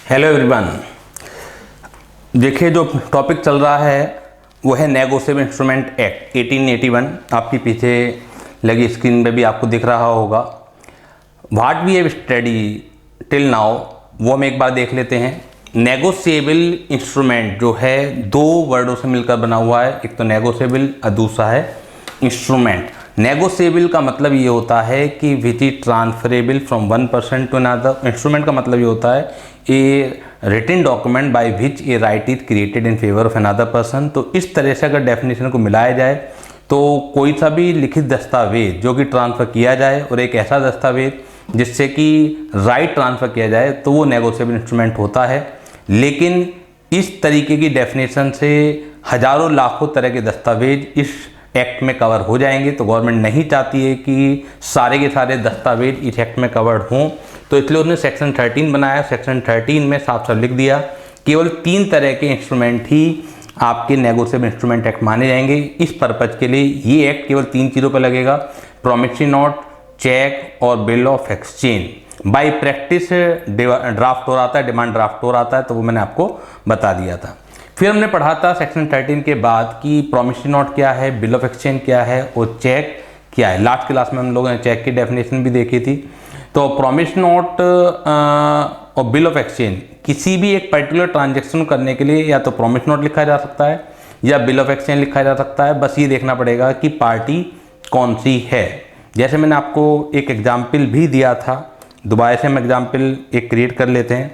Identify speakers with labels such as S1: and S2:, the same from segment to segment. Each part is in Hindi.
S1: Hello everyone. देखिए, जो टॉपिक चल रहा है वो है नेगोशिएबल इंस्ट्रूमेंट एक्ट 1881। आपकी पीछे लगी स्क्रीन पे भी आपको दिख रहा होगा। What we have study till now वो हम एक बार देख लेते हैं। नेगोशिएबल इंस्ट्रूमेंट जो है दो वर्डों से मिलकर बना हुआ है, एक तो नेगोशिएबल और दूसरा है इंस्ट्रूमेंट। नेगोशिएबल का मतलब ये होता है कि which is transferable from one person to another. Instrument का मतलब ये होता है a written document by which a right is created in favour of another person. तो इस तरह से अगर डेफिनेशन को मिलाया जाए तो कोई सा भी लिखित दस्तावेज जो कि ट्रांसफ़र किया जाए और एक ऐसा दस्तावेज जिससे कि राइट ट्रांसफ़र किया जाए तो वो नेगोशिएबल इंस्ट्रूमेंट होता है। लेकिन इस तरीके की डेफिनेशन से हजारों लाखों तरह के दस्तावेज इस एक्ट में कवर हो जाएंगे। तो गवर्नमेंट नहीं चाहती है कि सारे के सारे दस्तावेज इस एक्ट में कवर्ड हों, तो इसलिए उसने सेक्शन 13 बनाया। सेक्शन 13 में साफ साफ लिख दिया केवल 3 तरह के इंस्ट्रूमेंट ही आपके नेगोशिएबल इंस्ट्रूमेंट एक्ट माने जाएंगे। इस पर्पज के लिए ये एक्ट केवल 3 चीज़ों पर लगेगा: प्रॉमिसरी नोट, चेक और bill of exchange. Bye practice draft हो रहा था, डिमांड ड्राफ्ट हो रहा था, तो वो मैंने आपको बता दिया था। फिर हमने पढ़ा था सेक्शन 13 के बाद कि प्रॉमिसरी नोट क्या है, बिल ऑफ एक्सचेंज क्या है और चेक क्या है। लास्ट क्लास में हम लोगों ने चेक की डेफिनेशन भी देखी थी। तो प्रॉमिस नोट और बिल ऑफ एक्सचेंज किसी भी एक पर्टिकुलर ट्रांजैक्शन करने के लिए या तो प्रॉमिस नोट लिखा जा सकता है या बिल ऑफ एक्सचेंज लिखा जा सकता है। बस ये देखना पड़ेगा कि पार्टी कौन सी है। जैसे मैंने आपको एक एग्जाम्पल भी दिया था, दोबारा से हम एग्जाम्पल एक क्रिएट कर लेते हैं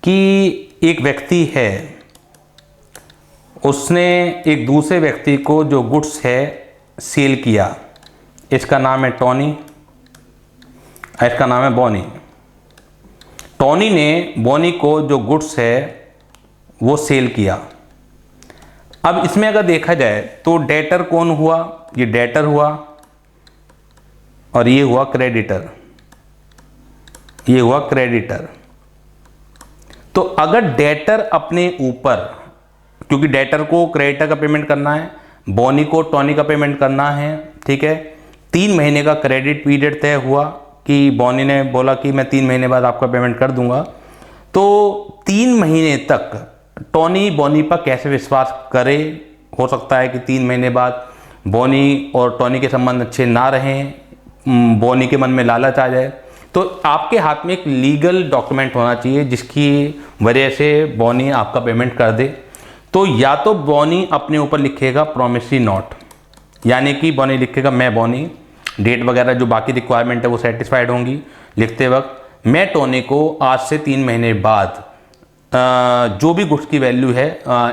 S1: कि एक व्यक्ति है, उसने एक दूसरे व्यक्ति को जो गुड्स है सेल किया। इसका नाम है टॉनी, इसका नाम है बॉनी। टॉनी ने बॉनी को जो गुड्स है वो सेल किया। अब इसमें अगर देखा जाए तो डेटर कौन हुआ? ये डेटर हुआ और ये हुआ क्रेडिटर, ये हुआ क्रेडिटर। तो अगर डेटर अपने ऊपर, क्योंकि डेटर को क्रेडिटर का पेमेंट करना है, बॉनी को टॉनी का पेमेंट करना है, ठीक है, 3 महीने का क्रेडिट पीरियड तय हुआ कि बॉनी ने बोला कि मैं 3 महीने बाद आपका पेमेंट कर दूंगा। तो 3 महीने तक टॉनी बॉनी पर कैसे विश्वास करे? हो सकता है कि 3 महीने बाद बॉनी और टॉनी के संबंध अच्छे ना रहें, बॉनी के मन में लालच आ जाए। तो आपके हाथ में एक लीगल डॉक्यूमेंट होना चाहिए जिसकी वजह से बॉनी आपका पेमेंट कर दे। तो या तो बॉनी अपने ऊपर लिखेगा प्रॉमिसरी नोट, यानी कि बॉनी लिखेगा मैं बॉनी, डेट वगैरह जो बाकी रिक्वायरमेंट है वो सेटिस्फाइड होंगी लिखते वक्त, मैं टॉनी को आज से 3 महीने बाद जो भी गुड्स की वैल्यू है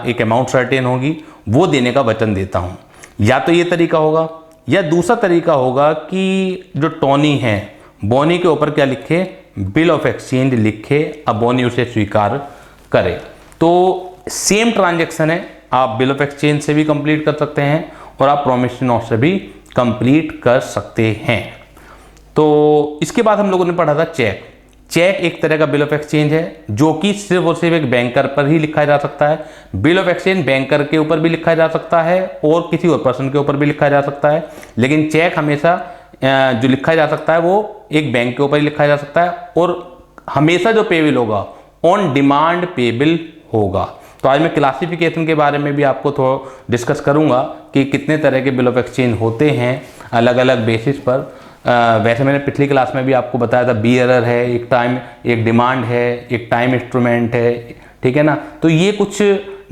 S1: एक अमाउंट सर्टेन होगी वो देने का वचन देता हूँ। या तो ये तरीका होगा, या दूसरा तरीका होगा कि जो टॉनी है बॉनी के ऊपर क्या लिखे, बिल ऑफ एक्सचेंज लिखे, अब बॉनी उसे स्वीकार करे। तो सेम ट्रांजैक्शन है, आप बिल ऑफ एक्सचेंज से भी कंप्लीट कर सकते हैं और आप प्रॉमिसरी नोट से भी कंप्लीट कर सकते हैं। तो इसके बाद हम लोगों ने पढ़ा था चेक। चेक एक तरह का बिल ऑफ एक्सचेंज है जो कि सिर्फ और सिर्फ एक बैंकर पर ही लिखा जा सकता है। बिल ऑफ एक्सचेंज बैंकर के ऊपर भी लिखा जा सकता है और किसी और पर्सन के ऊपर भी लिखा जा सकता है, लेकिन चेक हमेशा जो लिखा जा सकता है वो एक बैंक के ऊपर ही लिखा जा सकता है और हमेशा जो पेबल होगा ऑन डिमांड पेबल होगा। तो आज मैं क्लासिफिकेशन के बारे में भी आपको थोड़ा डिस्कस करूंगा कि कितने तरह के बिल ऑफ एक्सचेंज होते हैं अलग अलग बेसिस पर। वैसे मैंने पिछली क्लास में भी आपको बताया था, बीयरर है, एक टाइम, एक डिमांड है, एक टाइम इंस्ट्रूमेंट है, ठीक है ना। तो ये कुछ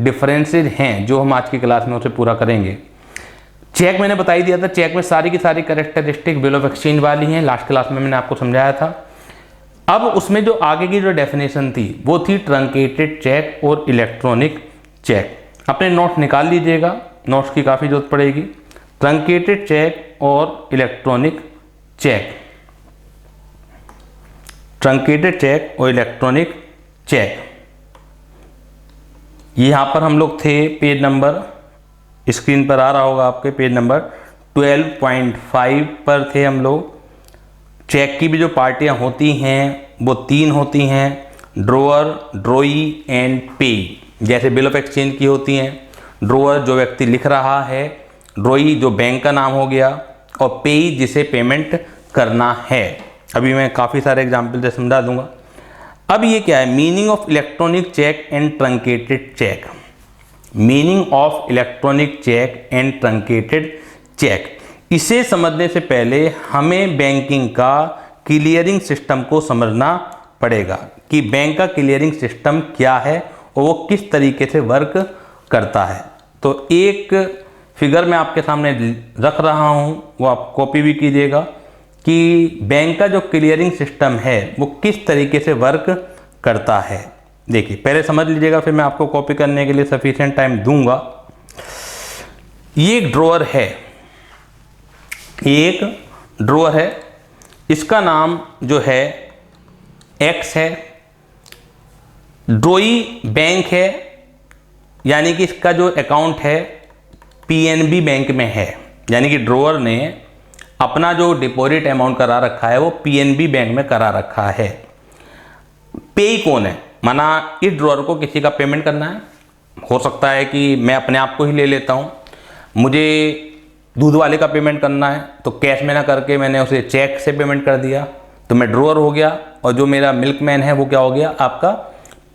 S1: डिफरेंसेज हैं जो हम आज की क्लास में उसे पूरा करेंगे। चेक मैंने बता ही दिया था, चेक में सारी की सारी कैरेक्टरिस्टिक बिल ऑफ एक्सचेंज वाली हैं, लास्ट क्लास में मैंने आपको समझाया था। अब उसमें जो आगे की जो डेफिनेशन थी वो थी ट्रंकेटेड चेक और इलेक्ट्रॉनिक चेक। अपने नोट्स निकाल लीजिएगा, नोट्स की काफ़ी जरूरत पड़ेगी। ट्रंकेटेड चेक और इलेक्ट्रॉनिक चेक, ट्रंकेटेड चेक और इलेक्ट्रॉनिक चेक। यहाँ पर हम लोग थे, पेज नंबर स्क्रीन पर आ रहा होगा आपके, पेज नंबर 12.5 पर थे हम लोग। चेक की भी जो पार्टियां होती हैं वो 3 होती हैं, ड्रोअर, ड्रोई एंड पे। जैसे बिल ऑफ एक्सचेंज की होती हैं, ड्रोअर जो व्यक्ति लिख रहा है, ड्रोई जो बैंक का नाम हो गया, और पे जिसे पेमेंट करना है। अभी मैं काफ़ी सारे एग्जाम्पल से समझा दूंगा। अब ये क्या है, meaning of electronic cheque and truncated cheque. Meaning of electronic cheque and truncated cheque, इसे समझने से पहले हमें बैंकिंग का क्लियरिंग सिस्टम को समझना पड़ेगा कि बैंक का क्लियरिंग सिस्टम क्या है और वो किस तरीके से वर्क करता है। तो एक फिगर मैं आपके सामने रख रहा हूँ, वो आप कॉपी भी कीजिएगा कि बैंक का जो क्लियरिंग सिस्टम है वो किस तरीके से वर्क करता है। देखिए पहले समझ लीजिएगा, फिर मैं आपको कॉपी करने के लिए सफिशिएंट टाइम दूंगा। ये एक ड्रॉअर है, एक ड्रॉअर है, इसका नाम जो है एक्स है। ड्रोई बैंक है, यानी कि इसका जो अकाउंट है पीएनबी बैंक में है, यानी कि ड्रॉअर ने अपना जो डिपॉजिट अमाउंट करा रखा है वो पीएनबी बैंक में करा रखा है। पेई कौन है, माना इस ड्रॉअर को किसी का पेमेंट करना है, हो सकता है कि मैं अपने आप को ही ले लेता हूँ, मुझे दूध वाले का पेमेंट करना है तो कैश में ना करके मैंने उसे चेक से पेमेंट कर दिया, तो मैं ड्रॉअर हो गया, और जो मेरा मिल्कमैन है वो क्या हो गया, आपका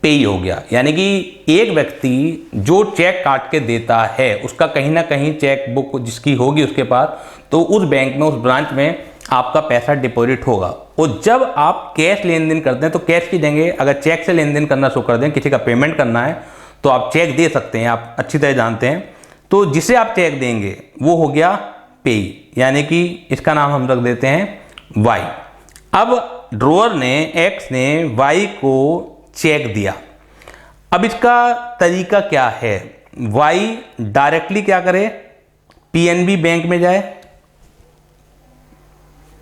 S1: पेई हो गया। यानी कि एक व्यक्ति जो चेक काट के देता है उसका कहीं ना कहीं चेक बुक जिसकी होगी उसके पास, तो उस बैंक में, उस ब्रांच में आपका पैसा डिपॉजिट होगा। और जब आप कैश लेन देन करते हैं तो कैश की जगह अगर चेक से लेन देन करना शुरू कर दें, किसी का पेमेंट करना है तो आप चेक दे सकते हैं, आप अच्छी तरह जानते हैं। तो जिसे आप चेक देंगे वो हो गया पेई, यानी कि इसका नाम हम रख देते हैं वाई। अब ड्रॉअर ने, एक्स ने वाई को चेक दिया। अब इसका तरीका क्या है, वाई डायरेक्टली क्या करे, पीएनबी बैंक में जाए।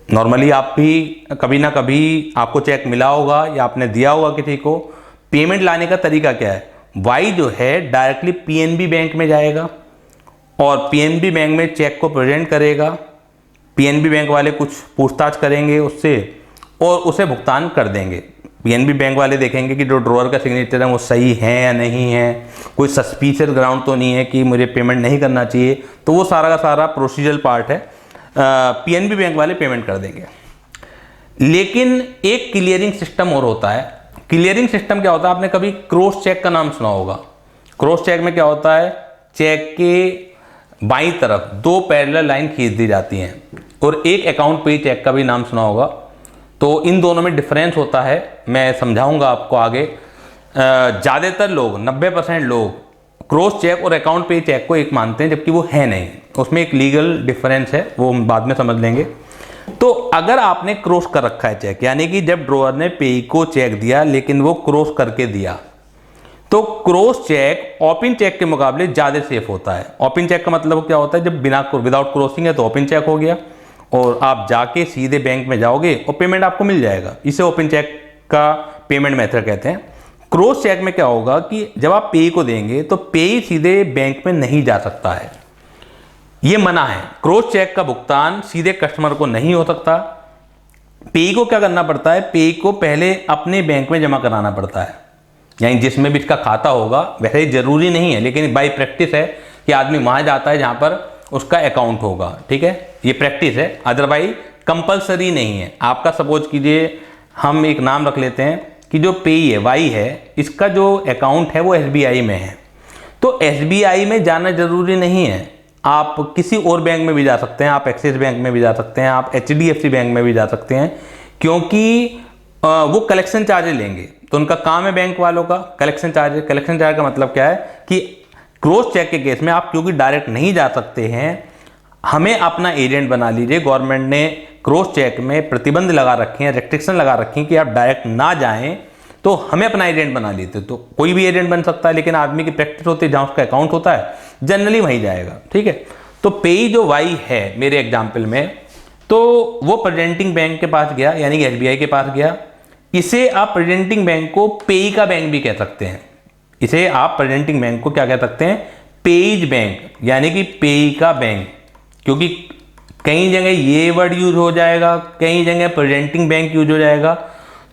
S1: नॉर्मली आप भी कभी ना कभी आपको चेक मिला होगा या आपने दिया होगा किसी को। पेमेंट लाने का तरीका क्या है, वाई जो है डायरेक्टली पीएनबी बैंक में जाएगा और पीएनबी बैंक में चेक को प्रेजेंट करेगा। पीएनबी बैंक वाले कुछ पूछताछ करेंगे उससे और उसे भुगतान कर देंगे। पीएनबी बैंक वाले देखेंगे कि जो ड्रॉअर का सिग्नेचर है वो सही है या नहीं है, कोई सस्पिशियस ग्राउंड तो नहीं है कि मुझे पेमेंट नहीं करना चाहिए, तो वो सारा का सारा प्रोसीजरल पार्ट है, पीएनबी बैंक वाले पेमेंट कर देंगे। लेकिन एक क्लियरिंग सिस्टम और होता है। क्लियरिंग सिस्टम क्या होता है, आपने कभी क्रॉस चेक का नाम सुना होगा। क्रॉस चेक में क्या होता है, चेक के बाईं तरफ दो पैरेलल लाइन खींच दी जाती हैं, और एक अकाउंट पे चेक का भी नाम सुना होगा। तो इन दोनों में डिफरेंस होता है, मैं समझाऊंगा आपको आगे। ज़्यादातर लोग 90% लोग क्रॉस चेक और अकाउंट पे चेक को एक मानते हैं, जबकि वो है नहीं, उसमें एक लीगल डिफरेंस है, वो हम बाद में समझ लेंगे। तो अगर आपने क्रॉस कर रखा है चेक, यानी कि जब ड्रॉअर ने पेई को चेक दिया लेकिन वो क्रॉस करके दिया, तो क्रॉस चेक ओपन चेक के मुकाबले ज़्यादा सेफ होता है। ओपन चेक का मतलब क्या होता है, जब विदाउट क्रॉसिंग है तो ओपन चेक हो गया और आप जाके सीधे बैंक में जाओगे और पेमेंट आपको मिल जाएगा। इसे ओपन चेक का पेमेंट मेथड कहते हैं। क्रॉस चेक में क्या होगा कि जब आप पेई को देंगे तो पेई सीधे बैंक में नहीं जा सकता है, ये मना है। क्रॉस चेक का भुगतान सीधे कस्टमर को नहीं हो सकता। पेई को क्या करना पड़ता है, पेई को पहले अपने बैंक में जमा कराना पड़ता है, यानी जिसमें भी इसका खाता होगा। वैसे ही जरूरी नहीं है, लेकिन बाई प्रैक्टिस है कि आदमी वहां जाता है जहां पर उसका अकाउंट होगा, ठीक है, ये प्रैक्टिस है, अदरवाइज कंपलसरी नहीं है। आपका सपोज कीजिए हम एक नाम रख लेते हैं कि जो पेई है, वाई है, इसका जो अकाउंट है वो एसबीआई में है, तो एसबीआई में जाना जरूरी नहीं है, आप किसी और बैंक में भी जा सकते हैं, आप एक्सिस बैंक में भी जा सकते हैं, आप एचडीएफसी बैंक में भी जा सकते हैं, क्योंकि वो कलेक्शन चार्ज लेंगे। तो उनका काम है बैंक वालों का कलेक्शन चार्ज। कलेक्शन चार्ज का मतलब क्या है कि क्रॉस चेक के केस में आप क्योंकि डायरेक्ट नहीं जा सकते हैं, हमें अपना एजेंट बना लीजिए। गवर्नमेंट ने क्रॉस चेक में प्रतिबंध लगा रखे हैं, रेस्ट्रिक्शन लगा रखी हैं कि आप डायरेक्ट ना जाएं, तो हमें अपना एजेंट बना लेते। तो कोई भी एजेंट बन सकता है, लेकिन आदमी की प्रैक्टिस होती है जहां उसका अकाउंट होता है जनरली वहीं जाएगा, ठीक है। तो पेई जो वाई है मेरे एग्जाम्पल में, तो वो प्रेजेंटिंग बैंक के पास गया, यानी कि एसबीआई के पास गया। इसे आप प्रेजेंटिंग बैंक को पेई का बैंक भी कह सकते हैं। इसे आप प्रेजेंटिंग बैंक को क्या कह सकते हैं, पेज बैंक, यानी कि पेई का बैंक, क्योंकि कई जगह ये वर्ड यूज हो जाएगा, कई जगह प्रेजेंटिंग बैंक यूज हो जाएगा,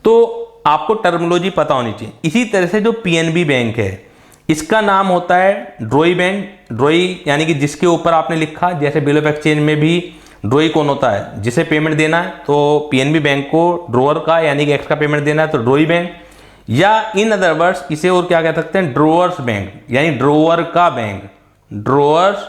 S1: तो आपको टर्मिनोलॉजी पता होनी चाहिए। इसी तरह से जो पीएनबी बैंक है, इसका नाम होता है ड्रोई बैंक। ड्रोई यानी कि जिसके ऊपर आपने लिखा, जैसे बिल ऑफ एक्सचेंज में भी ड्रोई कौन होता है, जिसे पेमेंट देना है, तो पीएनबी बैंक को ड्रोअर का यानी कि एक्स का पेमेंट देना है तो ड्रोई बैंक। या इन अदर वर्ड्स इसे और क्या कह सकते हैं, ड्रोअर्स बैंक, यानी ड्रोअर का बैंक, ड्रोअर्स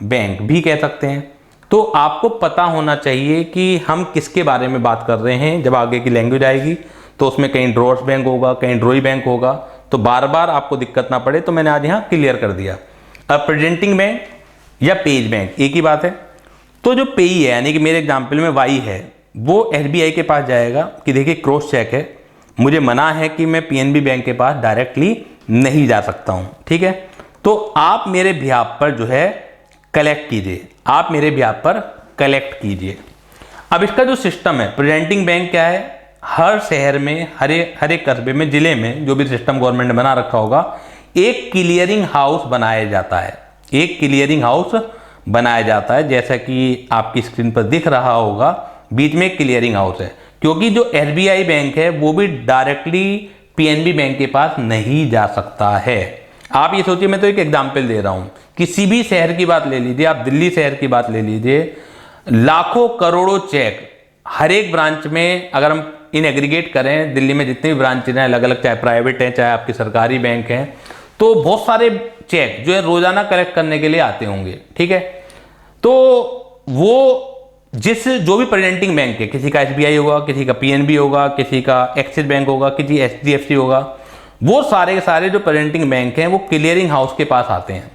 S1: बैंक भी कह सकते हैं। तो आपको पता होना चाहिए कि हम किसके बारे में बात कर रहे हैं। जब आगे की लैंग्वेज आएगी तो उसमें कहीं ड्रोअर्स बैंक होगा, कहीं ड्रोई बैंक होगा, तो बार बार आपको दिक्कत ना पड़े, तो मैंने आज यहाँ क्लियर कर दिया। अब प्रेजेंटिंग बैंक या पेज बैंक एक ही बात है। तो जो पेई है, यानी कि मेरे एग्जाम्पल में वाई है, वो एसबीआई के पास जाएगा कि देखिए क्रॉस चेक है, मुझे मना है कि मैं पीएनबी बैंक के पास डायरेक्टली नहीं जा सकता हूँ, ठीक है। तो आप मेरे बिहाफ पर जो है कलेक्ट कीजिए, आप मेरे बिहाफ पर कलेक्ट कीजिए। अब इसका जो सिस्टम है, प्रेजेंटिंग बैंक क्या है, हर शहर में, हर एक कस्बे में, जिले में, जो भी सिस्टम गवर्नमेंट ने बना रखा होगा, एक क्लियरिंग हाउस बनाया जाता है, एक क्लियरिंग हाउस बनाया जाता है। जैसा कि आपकी स्क्रीन पर दिख रहा होगा, बीच में क्लियरिंग हाउस है, क्योंकि जो एसबीआई बैंक है वो भी डायरेक्टली पीएनबी बैंक के पास नहीं जा सकता है। आप ये सोचिए, मैं तो एक एग्जांपल दे रहा हूं, किसी भी शहर की बात ले लीजिए, आप दिल्ली शहर की बात ले लीजिए, लाखों करोड़ों चेक हर एक ब्रांच में, अगर हम इन एग्रीगेट करें, दिल्ली में जितने भी ब्रांचेज हैं अलग अलग, चाहे प्राइवेट हैं चाहे आपके सरकारी बैंक हैं, तो बहुत सारे चेक जो है रोजाना कलेक्ट करने के लिए आते होंगे, ठीक है। तो वो जो भी प्रेजेंटिंग बैंक है, किसी का एसबीआई होगा, किसी का पीएनबी होगा, किसी का एक्सिस बैंक होगा, किसी एचडीएफसी होगा, वो सारे के सारे जो प्रेजेंटिंग बैंक हैं वो क्लियरिंग हाउस के पास आते हैं।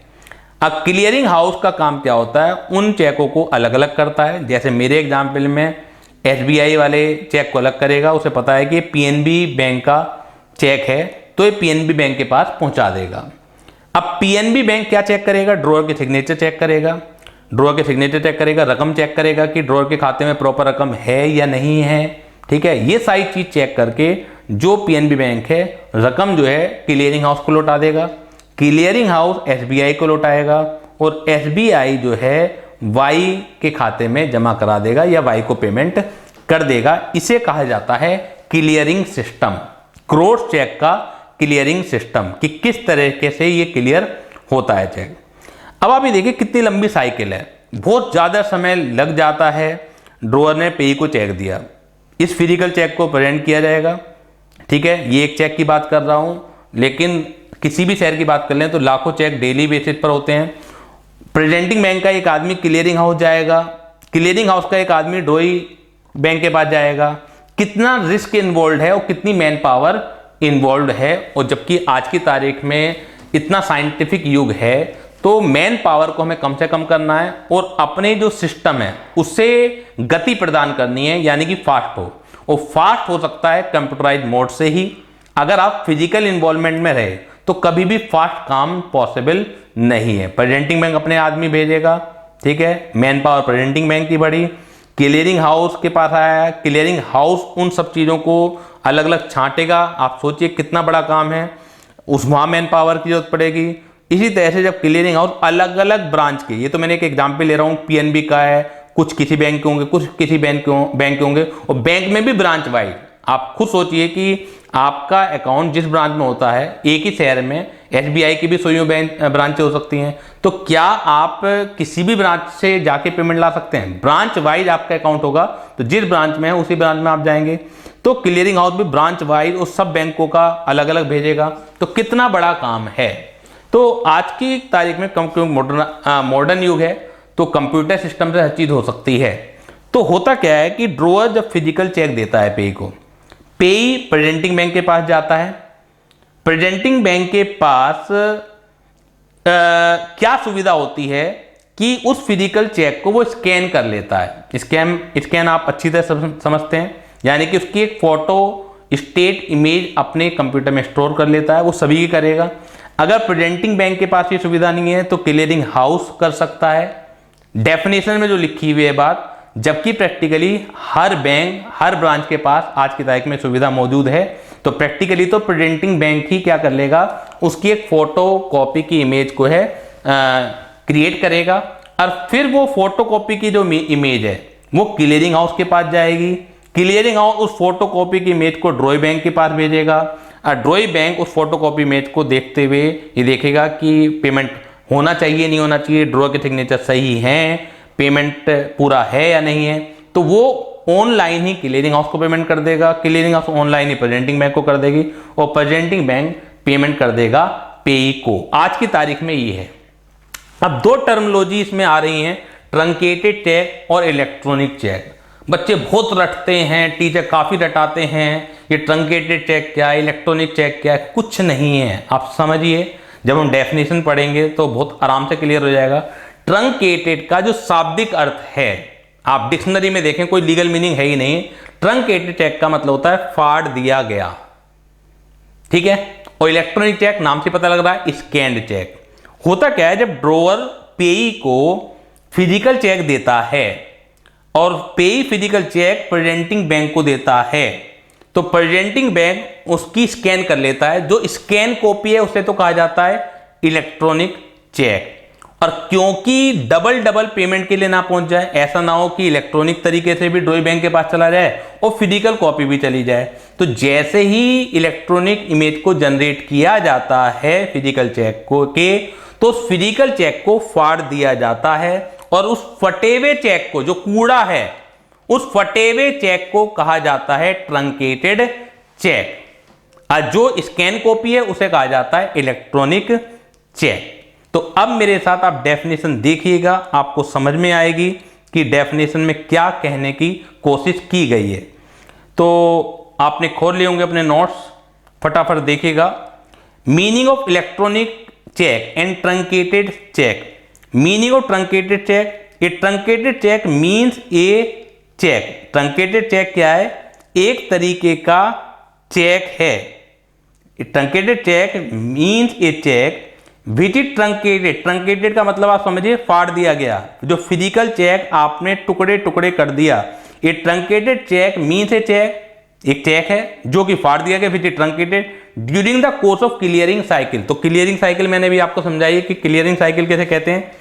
S1: अब क्लियरिंग हाउस का काम क्या होता है, उन चेकों को अलग अलग करता है। जैसे मेरे एग्जाम्पल में एसबीआई वाले चेक को अलग करेगा, उसे पता है कि पीएनबी बैंक का चेक है, तो ये पीएनबी बैंक के पास पहुंचा देगा। अब पीएनबी बैंक क्या चेक करेगा, ड्रॉअर के सिग्नेचर चेक करेगा, ड्रॉअर के सिग्नेचर चेक करेगा, रकम चेक करेगा कि ड्रॉअर के खाते में प्रॉपर रकम है या नहीं है, ठीक है। ये सारी चीज चेक करके जो पीएनबी बैंक है रकम जो है क्लियरिंग हाउस को लौटा देगा, क्लियरिंग हाउस एसबीआई को लौटाएगा, और एसबीआई जो है वाई के खाते में जमा करा देगा या वाई को पेमेंट कर देगा। इसे कहा जाता है क्लियरिंग सिस्टम, क्रॉस चेक का क्लियरिंग सिस्टम, कि किस तरीके से ये क्लियर होता है चेक। अब आप ये देखिए कितनी लंबी साइकिल है, बहुत ज़्यादा समय लग जाता है। ड्रॉअर ने पेई को चेक दिया, इस फिजिकल चेक को प्रेजेंट किया जाएगा, ठीक है। ये एक चेक की बात कर रहा हूँ, लेकिन किसी भी शहर की बात कर लें तो लाखों चेक डेली बेसिस पर होते हैं। प्रेजेंटिंग बैंक का एक आदमी क्लियरिंग हाउस जाएगा, क्लियरिंग हाउस का एक आदमी ड्रॉई बैंक के पास जाएगा। कितना रिस्क इन्वॉल्व है और कितनी मैन पावर इन्वॉल्व है, और जबकि आज की तारीख में इतना साइंटिफिक युग है, तो मैन पावर को हमें कम से कम करना है और अपने जो सिस्टम है उससे गति प्रदान करनी है, यानी कि फास्ट हो। और फास्ट हो सकता है कंप्यूटराइज मोड से ही। अगर आप फिजिकल इन्वॉल्वमेंट में रहे तो कभी भी फास्ट काम पॉसिबल नहीं है। प्रेजेंटिंग बैंक अपने आदमी भेजेगा, ठीक है, मैन पावर प्रेजेंटिंग बैंक की बढ़ी, क्लियरिंग हाउस के पास आया, क्लियरिंग हाउस उन सब चीज़ों को अलग अलग छांटेगा। आप सोचिए कितना बड़ा काम है, उस वहाँ मैन पावर की जरूरत पड़ेगी। इसी तरह से जब क्लियरिंग हाउस अलग अलग ब्रांच के, ये तो मैंने एक एग्जाम्पल ले रहा हूँ, पीएनबी का है, कुछ किसी बैंक के होंगे, कुछ किसी बैंक के होंगे, और बैंक में भी ब्रांच वाइज। आप खुद सोचिए कि आपका अकाउंट जिस ब्रांच में होता है, एक ही शहर में एसबीआई की भी 100 ब्रांचें हो सकती हैं, तो क्या आप किसी भी ब्रांच से जाके पेमेंट ला सकते हैं? ब्रांच वाइज आपका अकाउंट होगा, तो जिस ब्रांच में है उसी ब्रांच में आप जाएंगे। तो क्लियरिंग हाउस भी ब्रांच वाइज उस सब बैंकों का अलग अलग भेजेगा। तो कितना बड़ा काम है। तो आज की तारीख में मॉडर्न युग है, तो कंप्यूटर सिस्टम से हर चीज हो सकती है। तो होता क्या है कि ड्रॉअर जब फिजिकल चेक देता है पेई को, पेई प्रेजेंटिंग बैंक के पास जाता है। प्रेजेंटिंग बैंक के पास क्या सुविधा होती है कि उस फिजिकल चेक को वो स्कैन कर लेता है। स्कैन आप अच्छी तरह समझते हैं, यानी कि उसकी एक फोटो स्टेट इमेज अपने कंप्यूटर में स्टोर कर लेता है, वो सभी की करेगा। अगर प्रेजेंटिंग बैंक के पास ये सुविधा नहीं है तो क्लियरिंग हाउस कर सकता है, डेफिनेशन में जो लिखी हुई है बात। जबकि प्रैक्टिकली हर बैंक, हर ब्रांच के पास आज की तारीख में सुविधा मौजूद है। तो प्रैक्टिकली तो प्रेजेंटिंग बैंक ही क्या कर लेगा, उसकी एक फोटो कॉपी की इमेज को है क्रिएट करेगा, और फिर वो फोटो कॉपी की जो इमेज है वो क्लियरिंग हाउस के पास जाएगी। क्लियरिंग हाउस उस फोटो कॉपी की इमेज को ड्रॉई बैंक के पास भेजेगा, और ड्रॉई बैंक उस फोटो कॉपी इमेज को देखते हुए ये देखेगा कि पेमेंट होना चाहिए नहीं होना चाहिए, ड्रॉअर के सिग्नेचर सही हैं, पेमेंट पूरा है या नहीं है। तो वो ऑनलाइन ही क्लियरिंग हाउस को पेमेंट कर देगा, क्लियरिंग हाउस ऑनलाइन ही प्रेजेंटिंग बैंक को कर देगी और प्रेजेंटिंग बैंक पेमेंट कर देगा पेई को। आज की तारीख में ये है। अब दो टर्मोलॉजी इसमें आ रही हैं, ट्रंकेटेड चेक और इलेक्ट्रॉनिक चेक। बच्चे बहुत रटते हैं, टीचर काफ़ी रटाते हैं, ये ट्रंकेटेड चेक क्या है, इलेक्ट्रॉनिक चेक क्या है। कुछ नहीं है, आप समझिए, जब हम डेफिनेशन पढ़ेंगे तो बहुत आराम से क्लियर हो जाएगा। ट्रंकेटेड का जो शाब्दिक अर्थ है, आप डिक्शनरी में देखें, कोई लीगल मीनिंग है ही नहीं। ट्रंकेटेड चेक का मतलब होता है फाड़ दिया गया, ठीक है। और इलेक्ट्रॉनिक चेक नाम से पता लग रहा है, स्कैन्ड चेक। होता क्या है, जब ड्रॉअर पेई को फिजिकल चेक देता है और पेई फिजिकल चेक प्रेजेंटिंग बैंक को देता है, तो प्रेजेंटिंग बैंक उसकी स्कैन कर लेता है। जो स्कैन कॉपी है उसे तो कहा जाता है इलेक्ट्रॉनिक चेक। और क्योंकि डबल डबल पेमेंट के लिए ना पहुंच जाए, ऐसा ना हो कि इलेक्ट्रॉनिक तरीके से भी ड्रॉइंग बैंक के पास चला जाए और फिजिकल कॉपी भी चली जाए, तो जैसे ही इलेक्ट्रॉनिक इमेज को जनरेट किया जाता है फिजिकल चेक को तो उस फिजिकल चेक को फाड़ दिया जाता है और उस फटे हुए चेक को, जो कूड़ा है, उस फटे हुए चेक को कहा जाता है ट्रंकेटेड चेक। और जो स्कैन कॉपी है उसे कहा जाता है इलेक्ट्रॉनिक चेक। तो अब मेरे साथ आप डेफिनेशन देखिएगा, आपको समझ में आएगी कि डेफिनेशन में क्या कहने की कोशिश की गई है। तो आपने खोल लिए होंगे अपने नोट्स, फटाफट देखिएगा। Meaning of electronic cheque and truncated cheque. Meaning of truncated cheque, a truncated cheque means a cheque. Truncated cheque क्या है? एक तरीके का चेक है। Truncated cheque means a cheque which is truncated. Truncated का मतलब आप समझिए फाड़ दिया गया, जो फिजिकल चेक आपने टुकड़े टुकड़े कर दिया। ए truncated cheque means a check, एक चेक है जो कि फाड़ दिया गया, विच is truncated during the course of clearing cycle. तो क्लियरिंग साइकिल मैंने भी आपको समझाई है कि क्लियरिंग साइकिल कैसे कहते हैं।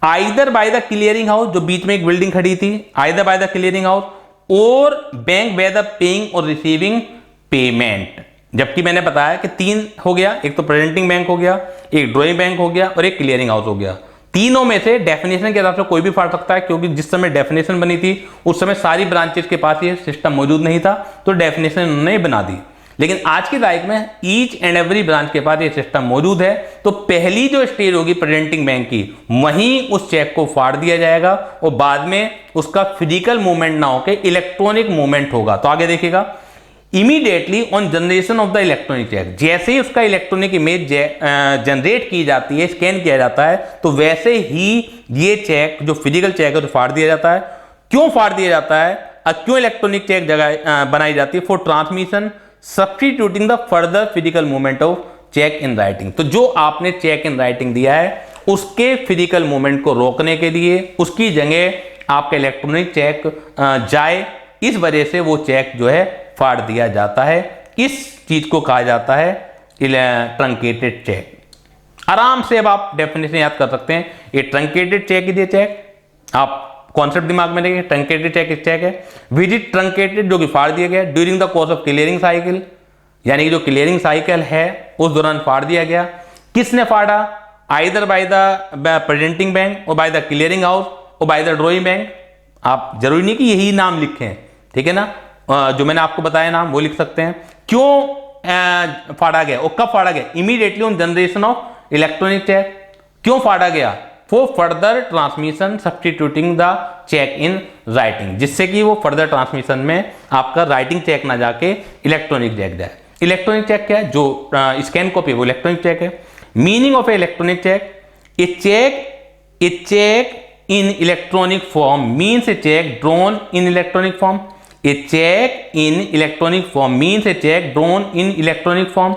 S1: Either by the clearing house, जो बीच में एक बिल्डिंग खड़ी थी, either by the clearing house और बैंक बाय द पेइंग और रिसीविंग पेमेंट। जबकि मैंने बताया कि तीन हो गया, एक तो प्रेजेंटिंग बैंक हो गया, एक ड्रॉइंग बैंक हो गया और एक क्लियरिंग हाउस हो गया। तीनों में से डेफिनेशन के हिसाब से कोई भी फाड़ सकता है, क्योंकि जिस समय डेफिनेशन बनी थी उस समय सारी ब्रांचेस के पास ये सिस्टम मौजूद नहीं था, तो डेफिनेशन उन्होंने बना दी। लेकिन आज की तारीख में ईच एंड एवरी ब्रांच के पास ये सिस्टम मौजूद है। तो पहली जो स्टेज होगी प्रेजेंटिंग बैंक की, वहीं उस चेक को फाड़ दिया जाएगा और बाद में उसका फिजिकल मूवमेंट ना होकर इलेक्ट्रॉनिक मूवमेंट होगा। तो आगे देखिएगा, immediately on generation of the electronic cheque, जैसे ही उसका इलेक्ट्रॉनिक इमेज जनरेट की जाती है, स्कैन किया जाता है, तो वैसे ही ये चेक जो फिजिकल चेक है तो फाड़ दिया जाता है। क्यों फाड़ दिया जाता है और क्यों इलेक्ट्रॉनिक चेक जगह बनाई जाती है? For transmission substituting the further physical movement of check in writing. तो जो आपने चेक इन राइटिंग दिया है उसके फिजिकल मूवमेंट को रोकने के लिए उसकी जगह आपका इलेक्ट्रॉनिक चेक जाए, इस वजह से वो चेक जो है फाड़ दिया जाता है। इस चीज को कहा जाता है ट्रंकेटेड चेक। आराम से अब आप डेफिनेशन याद कर सकते हैं। ये truncated check is a check, आप कॉन्सेप्ट दिमाग में रखिए। ट्रंकेटेड चेक एक चेक है विच इज ट्रंकेटेड, जो कि फाड़ दिया गया during the course of clearing cycle, यानी कि जो क्लियरिंग साइकिल है उस दौरान फाड़ दिया गया। किसने फाड़ा? Either by the presenting bank और बाय द क्लियरिंग हाउस और बाय द ड्रॉइंग बैंक। आप जरूरी नहीं कि यही नाम लिखें, ठीक है ना, जो मैंने आपको बताया नाम वो लिख सकते हैं। क्यों फाड़ा गया और कब फाड़ा गया? Immediately on generation of electronic check. क्यों फाड़ा गया? For further transmission substituting the check in writing, जिससे कि वो फर्दर ट्रांसमिशन में आपका राइटिंग चेक ना जाके इलेक्ट्रॉनिक चेक जाए। इलेक्ट्रॉनिक चेक क्या है? जो स्कैन कॉपी वो इलेक्ट्रॉनिक चेक है। Meaning of a electronic check, a check in electronic form means a check drawn in electronic form. A check in electronic form means a check drawn in electronic form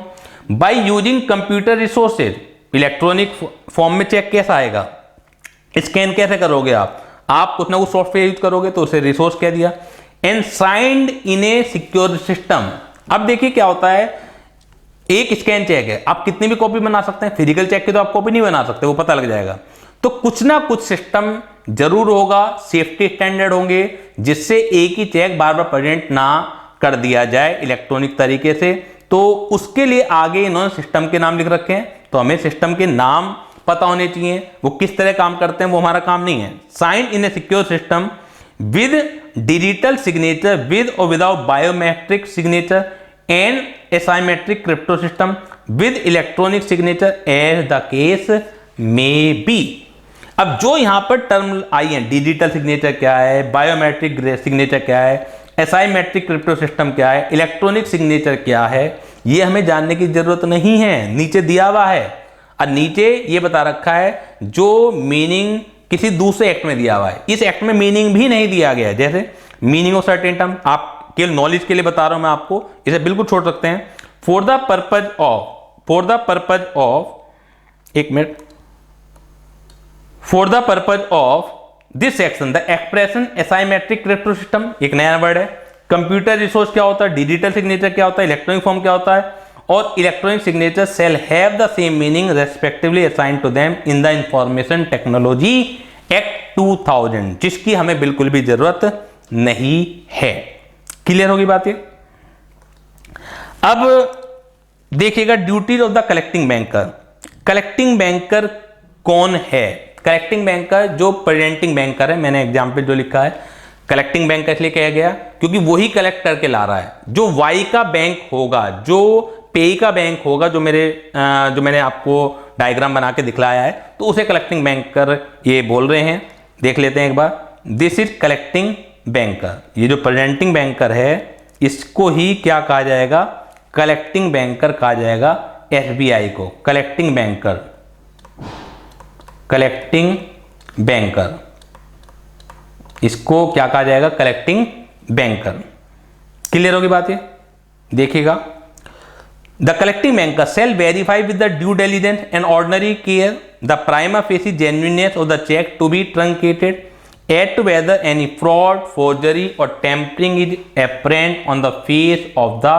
S1: by using computer resources. Electronic form में चेक कैसा आएगा? स्कैन कैसे करोगे आप कुछ ना कुछ सॉफ्टवेयर यूज करोगे, तो उसे रिसोर्स कह दिया। And signed in a secure system. अब देखिए क्या होता है, एक स्कैन चेक है, आप कितनी भी कॉपी बना सकते हैं, फिजिकल चेक की तो आप कॉपी नहीं बना सकते, वो पता लग जाएगा। तो कुछ ना कुछ सिस्टम जरूर होगा, सेफ्टी स्टैंडर्ड होंगे, जिससे एक ही चेक बार बार प्रेजेंट ना कर दिया जाए इलेक्ट्रॉनिक तरीके से। तो उसके लिए आगे इन्होंने सिस्टम के नाम लिख रखे हैं, तो हमें सिस्टम के नाम पता होने चाहिए, वो किस तरह काम करते हैं, वो हमारा काम नहीं है। Sign in a secure system with digital signature with और without biometric signature and asymmetric crypto system with electronic signature as the case may be. अब जो यहां पर टर्म आई है, डिजिटल सिग्नेचर क्या है, बायोमेट्रिक सिग्नेचर क्या है, एसाइमेट्रिक क्रिप्टो सिस्टम क्या है, इलेक्ट्रॉनिक सिग्नेचर क्या है, ये हमें जानने की जरूरत नहीं है, नीचे दिया हुआ है। और नीचे ये बता रखा है जो मीनिंग किसी दूसरे एक्ट में दिया हुआ है, इस एक्ट में मीनिंग भी नहीं दिया गया है। जैसे मीनिंग ऑफ सर्टेन टर्म, आप केवल नॉलेज के लिए बता रहा हूं मैं आपको, इसे बिल्कुल छोड़ सकते हैं। फॉर द पर्पज ऑफ एक मिनट, for the purpose of this section the expression asymmetric crypto system, एक नया वर्ड है। कंप्यूटर रिसोर्स क्या होता है, डिजिटल सिग्नेचर क्या होता है, इलेक्ट्रॉनिक फॉर्म क्या होता है, और electronic signature shall have the same meaning respectively assigned to them in the information technology act 2000, जिसकी हमें बिल्कुल भी जरूरत नहीं है। क्लियर होगी बात ये। अब देखिएगा duties of the collecting banker. Collecting banker कौन है? कलेक्टिंग बैंकर जो प्रेजेंटिंग बैंकर है, मैंने एग्जाम्पल जो लिखा है कलेक्टिंग बैंक इसलिए कहा गया क्योंकि वही कलेक्ट करके ला रहा है। जो वाई का बैंक होगा, जो पे का बैंक होगा, जो मैंने आपको डायग्राम बना के दिखलाया है, तो उसे कलेक्टिंग बैंकर ये बोल रहे हैं। देख लेते हैं एक बार। This is collecting banker. ये जो प्रेजेंटिंग बैंकर है इसको ही क्या कहा जाएगा? कलेक्टिंग बैंकर कहा जाएगा। एसबीआई को कलेक्टिंग बैंकर, कलेक्टिंग बैंकर, इसको क्या कहा जाएगा? Collecting banker. क्लियर होगी बात ये? देखिएगा, the collecting banker shall verify with the due diligence and ordinary care the prima facie genuineness of the check to be truncated as to whether any fraud, forgery or tampering is apparent on the face of the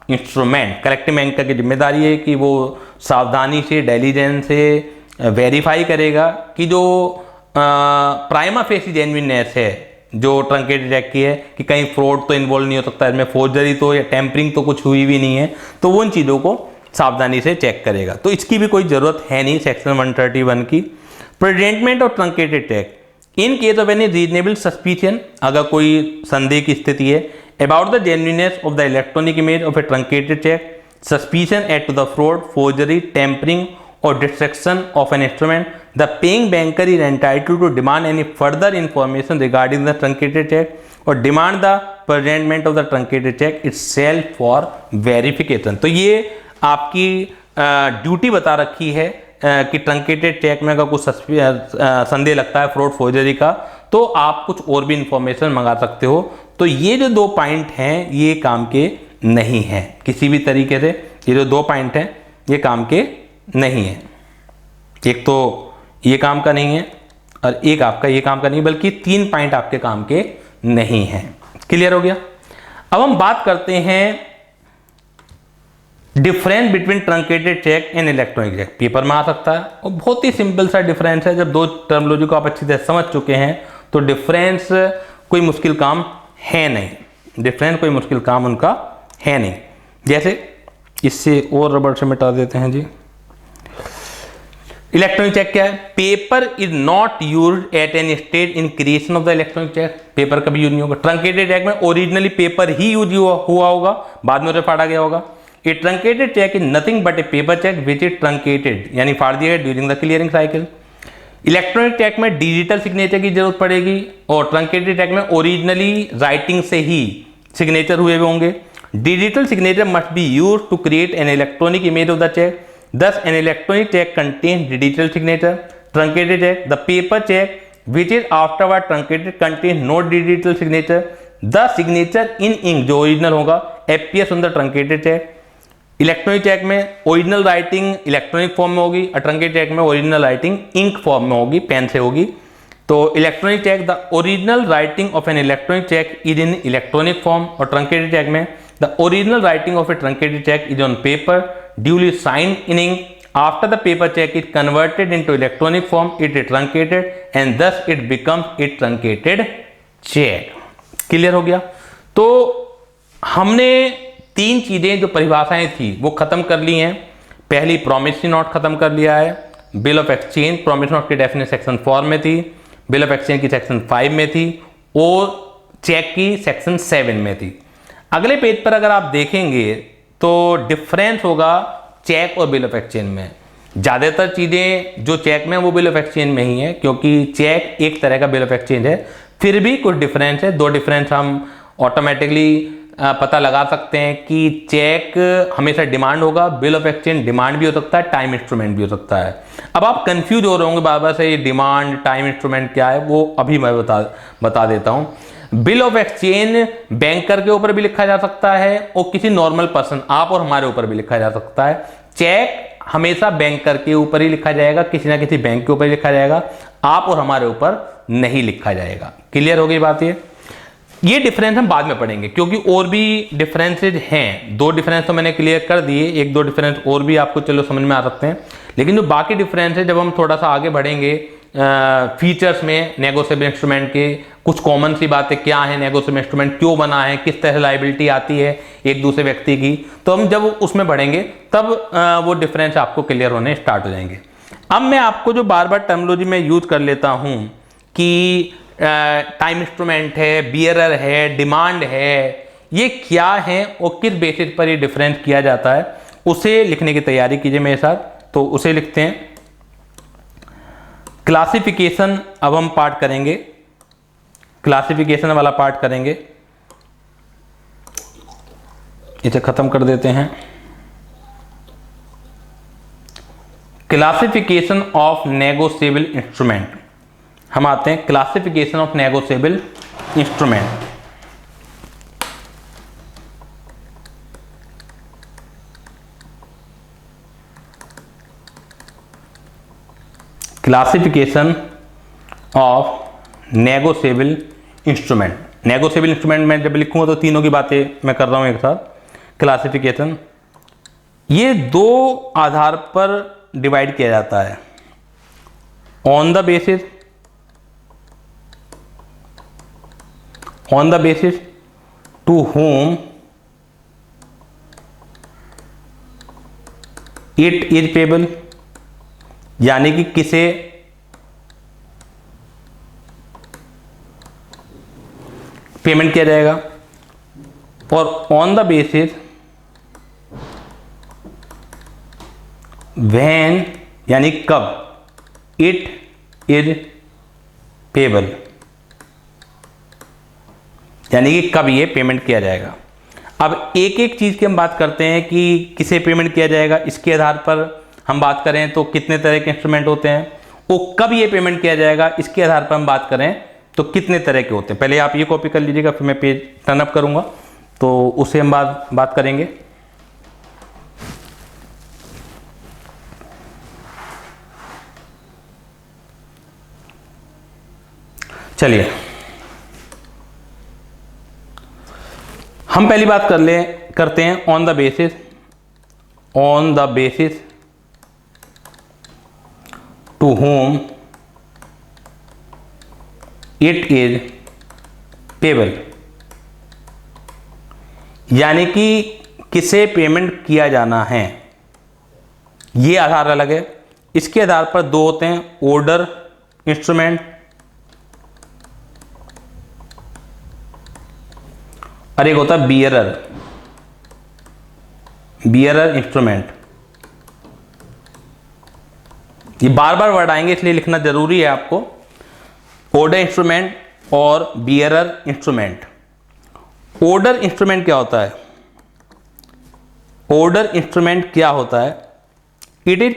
S1: instrument। Collecting banker की जिम्मेदारी है कि वो सावधानी से, डिलीजेंस से वेरीफाई करेगा कि जो प्राइमा फेसी जेन्युइननेस है जो ट्रंकेटेड चेक की है, कि कहीं फ्रॉड तो इन्वॉल्व नहीं हो सकता इसमें, फोर्जरी तो या टेम्परिंग तो कुछ हुई भी नहीं है, तो वो उन चीज़ों को सावधानी से चेक करेगा। तो इसकी भी कोई ज़रूरत है नहीं सेक्शन 131 की। Presentment of truncated check in case of any reasonable suspicion, अगर कोई संदेह की स्थिति है about the genuineness of the electronic image of a truncated check, suspicion at to the fraud, forgery, tampering or destruction of an instrument, the paying banker is entitled to demand any further information regarding the truncated check or demand the presentment of the truncated check itself for verification। तो ये आपकी ड्यूटी बता रखी है कि ट्रंकेटेड चेक में अगर कुछ संदेह लगता है फ्रॉड फोर्जरी का, तो आप कुछ और भी इंफॉर्मेशन मंगा सकते हो। तो ये जो 2 पॉइंट हैं ये काम के नहीं हैं किसी भी तरीके से। ये जो 2 पॉइंट हैं ये काम के नहीं है। एक तो ये काम का नहीं है और एक आपका ये काम का नहीं, बल्कि 3 पॉइंट आपके काम के नहीं है। क्लियर हो गया? अब हम बात करते हैं difference between truncated check and electronic check. Paper में आ सकता है और बहुत ही सिंपल सा डिफरेंस है। जब 2 टर्मिनोलॉजी को आप अच्छी तरह समझ चुके हैं तो डिफरेंस कोई मुश्किल काम है नहीं, डिफरेंस कोई मुश्किल काम उनका है नहीं। जैसे इससे और रबड़ से मिटा देते हैं जी। इलेक्ट्रॉनिक चेक क्या है? Paper is not used at any stage in creation of the electronic check. Paper कभी यूज नहीं होगा। ट्रंकेटेड चेक में ओरिजिनली पेपर ही यूज हुआ होगा, बाद में उसे फाड़ा गया होगा। A truncated check is nothing but a paper cheque which is truncated, यानी फाड़ दिया गया during the clearing cycle. Electronic check में डिजिटल सिग्नेचर की जरूरत पड़ेगी और ट्रंकेटेड चेक में ओरिजिनली राइटिंग से ही सिग्नेचर हुए होंगे। Digital signature must be used to create an electronic image of the check. Thus, an electronic check contains digital signature. Truncated check, the paper check which is afterward truncated contains no digital signature. The signature in ink जो ओरिजिनल होगा appears on the truncated check. Electronic check में ओरिजिनल राइटिंग इलेक्ट्रॉनिक फॉर्म में होगी और ट्रंकेटेड चेक में ओरिजिनल राइटिंग इंक फॉर्म में होगी, पेन से होगी। तो electronic check the original writing of an electronic check is in electronic form, और ट्रंकेटेड चेक में the original writing of a truncated check is on paper duly signed in ink. After the paper check is converted into electronic form, it is truncated and thus it becomes a truncated check. Clear हो गया? तो हमने 3 चीजें जो परिभाषाएं थी वो खत्म कर ली हैं। पहली प्रॉमिसरी नोट खत्म कर लिया है। Bill of exchange promissory note की डेफिनेशन सेक्शन 4 में थी, बिल ऑफ एक्सचेंज की सेक्शन 5 में थी, वो चेक की सेक्शन 7 में थी। अगले पेज पर अगर आप देखेंगे तो डिफरेंस होगा चेक और बिल ऑफ एक्सचेंज में। ज़्यादातर चीज़ें जो चेक में वो बिल ऑफ एक्सचेंज में ही है, क्योंकि चेक एक तरह का बिल ऑफ एक्सचेंज है। फिर भी कुछ डिफरेंस है, 2 डिफरेंस हम ऑटोमेटिकली पता लगा सकते हैं कि चेक हमेशा डिमांड होगा, बिल ऑफ एक्सचेंज डिमांड भी हो सकता है, टाइम इंस्ट्रूमेंट भी हो सकता है। अब आप कंफ्यूज हो रहे होंगे बार बार से ये डिमांड टाइम इंस्ट्रूमेंट क्या है, वो अभी मैं बता देता हूं। बिल ऑफ एक्सचेंज बैंकर के ऊपर भी लिखा जा सकता है और किसी नॉर्मल पर्सन आप और हमारे ऊपर भी लिखा जा सकता है। चेक हमेशा बैंकर के ऊपर ही लिखा जाएगा, किसी ना किसी बैंक के ऊपर ही लिखा जाएगा, आप और हमारे ऊपर नहीं लिखा जाएगा। क्लियर हो गई बात? ये डिफरेंस हम बाद में पढ़ेंगे, क्योंकि और भी डिफरेंसेज हैं। 2 डिफरेंस तो मैंने क्लियर कर दिए, 1-2 डिफरेंस और भी आपको चलो समझ में आ सकते हैं। लेकिन जो बाकी डिफरेंस है, जब हम थोड़ा सा आगे बढ़ेंगे फीचर्स में नेगोशिएबल इंस्ट्रूमेंट के, कुछ कॉमन सी बातें क्या है, नेगोशिएबल इंस्ट्रूमेंट क्यों बना है, किस तरह लायबिलिटी आती है एक दूसरे व्यक्ति की, तो हम जब उसमें बढ़ेंगे तब वो डिफरेंस आपको क्लियर होने स्टार्ट हो जाएंगे। अब मैं आपको जो बार बार टर्मिनोलॉजी में यूज कर लेता हूं कि टाइम इंस्ट्रूमेंट है, बियरर है, डिमांड है, ये क्या है और किस बेसिस पर ये डिफरेंस किया जाता है, उसे लिखने की तैयारी कीजिए मेरे साथ। तो उसे लिखते हैं क्लासिफिकेशन। अब हम पार्ट करेंगे, क्लासिफिकेशन वाला पार्ट करेंगे। इसे खत्म कर देते हैं। Classification of negotiable instrument. हम आते हैं classification of negotiable instrument. Classification of negotiable instrument. Negotiable instrument में जब लिखूंगा तो तीनों की बातें मैं कर रहा हूं एक साथ। क्लासिफिकेशन ये 2 आधार पर डिवाइड किया जाता है। On the basis to whom it is payable, यानी कि किसे पेमेंट किया जाएगा, और ऑन द बेसिस व्हेन, यानी कब, इट इज पेबल, यानी कि कब ये पेमेंट किया जाएगा। अब एक एक चीज की हम बात करते हैं कि किसे पेमेंट किया जाएगा, इसके आधार पर हम बात करें तो कितने तरह के इंस्ट्रूमेंट होते हैं, वो कब ये पेमेंट किया जाएगा इसके आधार पर हम बात करें तो कितने तरह के होते हैं। पहले आप ये कॉपी कर लीजिएगा, फिर मैं पेज टर्न अप करूंगा तो उससे हम बात करेंगे। चलिए हम पहली बात करते हैं on the basis to whom it is payable, यानी कि किसे पेमेंट किया जाना है, ये आधार अलग है। इसके आधार पर 2 होते हैं, ऑर्डर इंस्ट्रूमेंट और एक होता है बियरर इंस्ट्रूमेंट। ये बार बार वर्ड आएंगे इसलिए लिखना जरूरी है आपको। ऑर्डर इंस्ट्रूमेंट और बियरर इंस्ट्रूमेंट। ऑर्डर इंस्ट्रूमेंट क्या होता है? ऑर्डर इंस्ट्रूमेंट क्या होता है? It is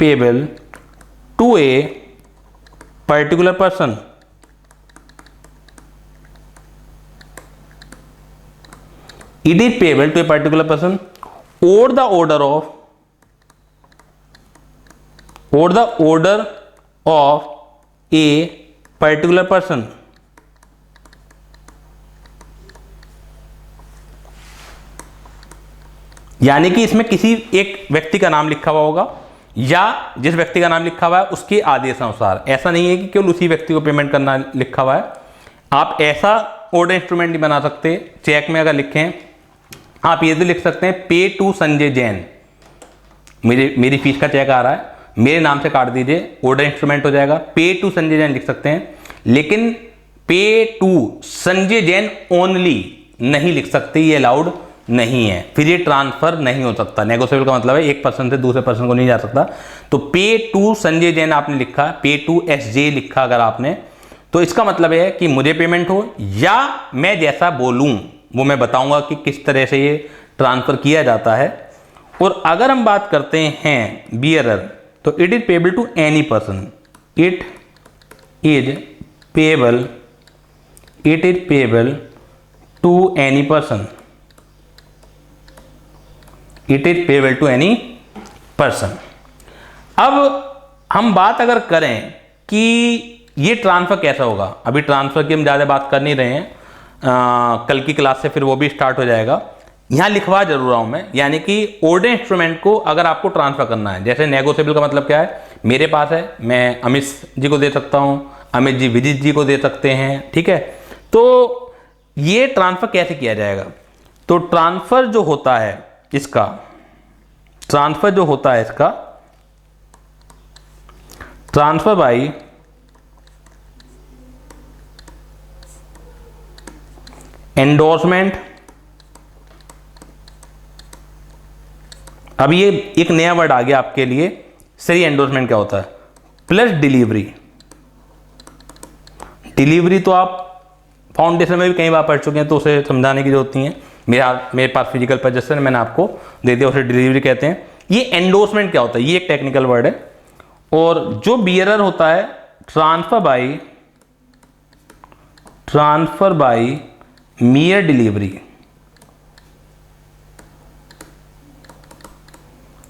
S1: payable to a particular person, it is payable to a particular person or the order of a particular person। यानी कि इसमें किसी एक व्यक्ति का नाम लिखा हुआ होगा या जिस व्यक्ति का नाम लिखा हुआ है उसके आदेशानुसार। ऐसा नहीं है कि केवल उसी व्यक्ति को पेमेंट करना लिखा हुआ है। आप ऐसा ऑर्डर इंस्ट्रूमेंट नहीं बना सकते। चेक में अगर लिखें आप ये तो लिख सकते हैं पे टू संजय जैन, मेरी फीस का चेक आ रहा है, मेरे नाम से काट दीजिए, ऑर्डर इंस्ट्रूमेंट हो जाएगा। पे टू संजय जैन लिख सकते हैं, लेकिन पे टू संजय जैन ओनली नहीं लिख सकते, ये अलाउड नहीं है, फिर ये ट्रांसफर नहीं हो सकता। नेगोशिएबल का मतलब है एक पर्सन से दूसरे पर्सन को नहीं जा सकता। तो पे टू संजय जैन आपने लिखा, पे टू एसजे लिखा अगर आपने, तो इसका मतलब है कि मुझे पेमेंट हो, या मैं जैसा बोलूं वो मैं बताऊंगा कि किस तरह से ये ट्रांसफर किया जाता है। और अगर हम बात करते हैं बियरर, तो it is payable to any person, it is payable to any person, it is payable to any person. अब हम बात अगर करें कि ये ट्रांसफर कैसा होगा, अभी ट्रांसफर की हम ज़्यादा बात कर नहीं रहे हैं, कल की क्लास से फिर वो भी स्टार्ट हो जाएगा। यहाँ लिखवा जरूर रहा हूँ मैं, यानी कि ऑर्डर इंस्ट्रूमेंट को अगर आपको ट्रांसफर करना है, जैसे नेगोशिएबल का मतलब क्या है, मेरे पास है, मैं अमित जी को दे सकता हूँ, अमित जी विजित जी को दे सकते हैं, ठीक है। तो ये ट्रांसफर कैसे किया जाएगा, तो ट्रांसफर जो होता है इसका, ट्रांसफर बाई एंडोर्समेंट। अब ये एक नया वर्ड आ गया आपके लिए, सही एंडोर्समेंट क्या होता है, प्लस डिलीवरी। डिलीवरी तो आप फाउंडेशन में भी कई बार पढ़ चुके हैं, तो उसे समझाने की जरूरत नहीं है। मेरे पास फिजिकल पोजेशन मैंने आपको दे दिया, उसे डिलीवरी कहते हैं। ये एंडोर्समेंट क्या होता है, ये एक टेक्निकल वर्ड है। और जो बियरर होता है, ट्रांसफर बाई मियर डिलीवरी।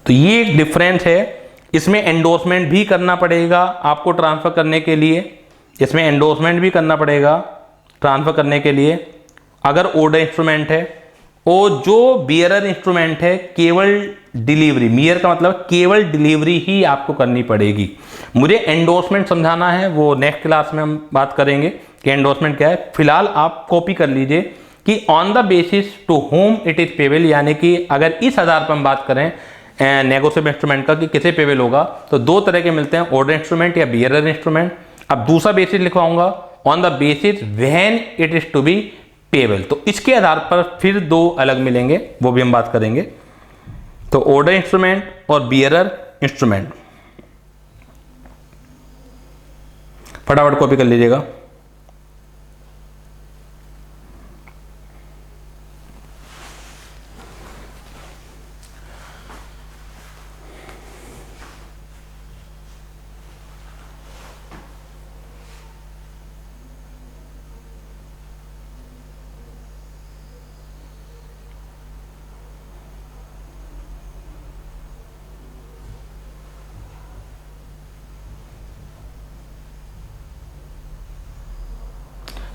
S1: तो ये एक डिफरेंस है, इसमें एंडोर्समेंट भी करना पड़ेगा आपको ट्रांसफर करने के लिए, इसमें एंडोर्समेंट भी करना पड़ेगा ट्रांसफर करने के लिए अगर ऑर्डर इंस्ट्रूमेंट है। और जो बियरर इंस्ट्रूमेंट है, केवल डिलीवरी, मियर का मतलब केवल डिलीवरी ही आपको करनी पड़ेगी। मुझे एंडोर्समेंट समझाना है, वो नेक्स्ट क्लास में हम बात करेंगे कि एंडोर्समेंट क्या है। फिलहाल आप कॉपी कर लीजिए कि on the basis to whom it is payable, यानी कि अगर इस आधार पर हम बात करें नेगोशिएबल इंस्ट्रूमेंट का कि किसे पेबल होगा, तो दो तरह के मिलते हैं, ऑर्डर इंस्ट्रूमेंट या बियरर इंस्ट्रूमेंट। अब दूसरा बेसिस लिखवाऊंगा, on the basis when it is to be payable. तो इसके आधार पर फिर दो अलग मिलेंगे, वो भी हम बात करेंगे। तो ऑर्डर इंस्ट्रूमेंट और बियरर इंस्ट्रूमेंट, फटाफट कॉपी कर लीजिएगा।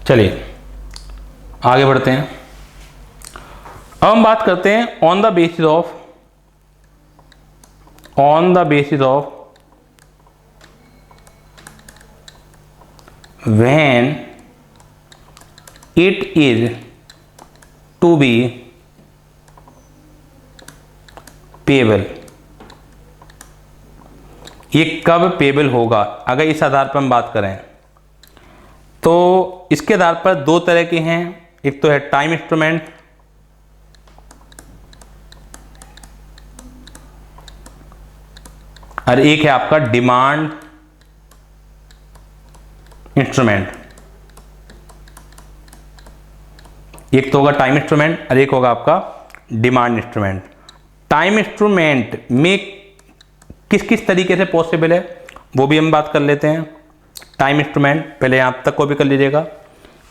S1: चलिए आगे बढ़ते हैं। अब हम बात करते हैं on the basis of when it is to be payable. ये कब पेबल होगा, अगर इस आधार पर हम बात करें तो इसके आधार पर दो तरह के हैं, एक तो है टाइम इंस्ट्रूमेंट और एक है आपका डिमांड इंस्ट्रूमेंट। एक तो होगा टाइम इंस्ट्रूमेंट और एक होगा आपका डिमांड इंस्ट्रूमेंट। टाइम इंस्ट्रूमेंट में किस किस तरीके से पॉसिबल है वो भी हम बात कर लेते हैं। टाइम इंस्ट्रूमेंट पहले यहां तक को भी कर लीजिएगा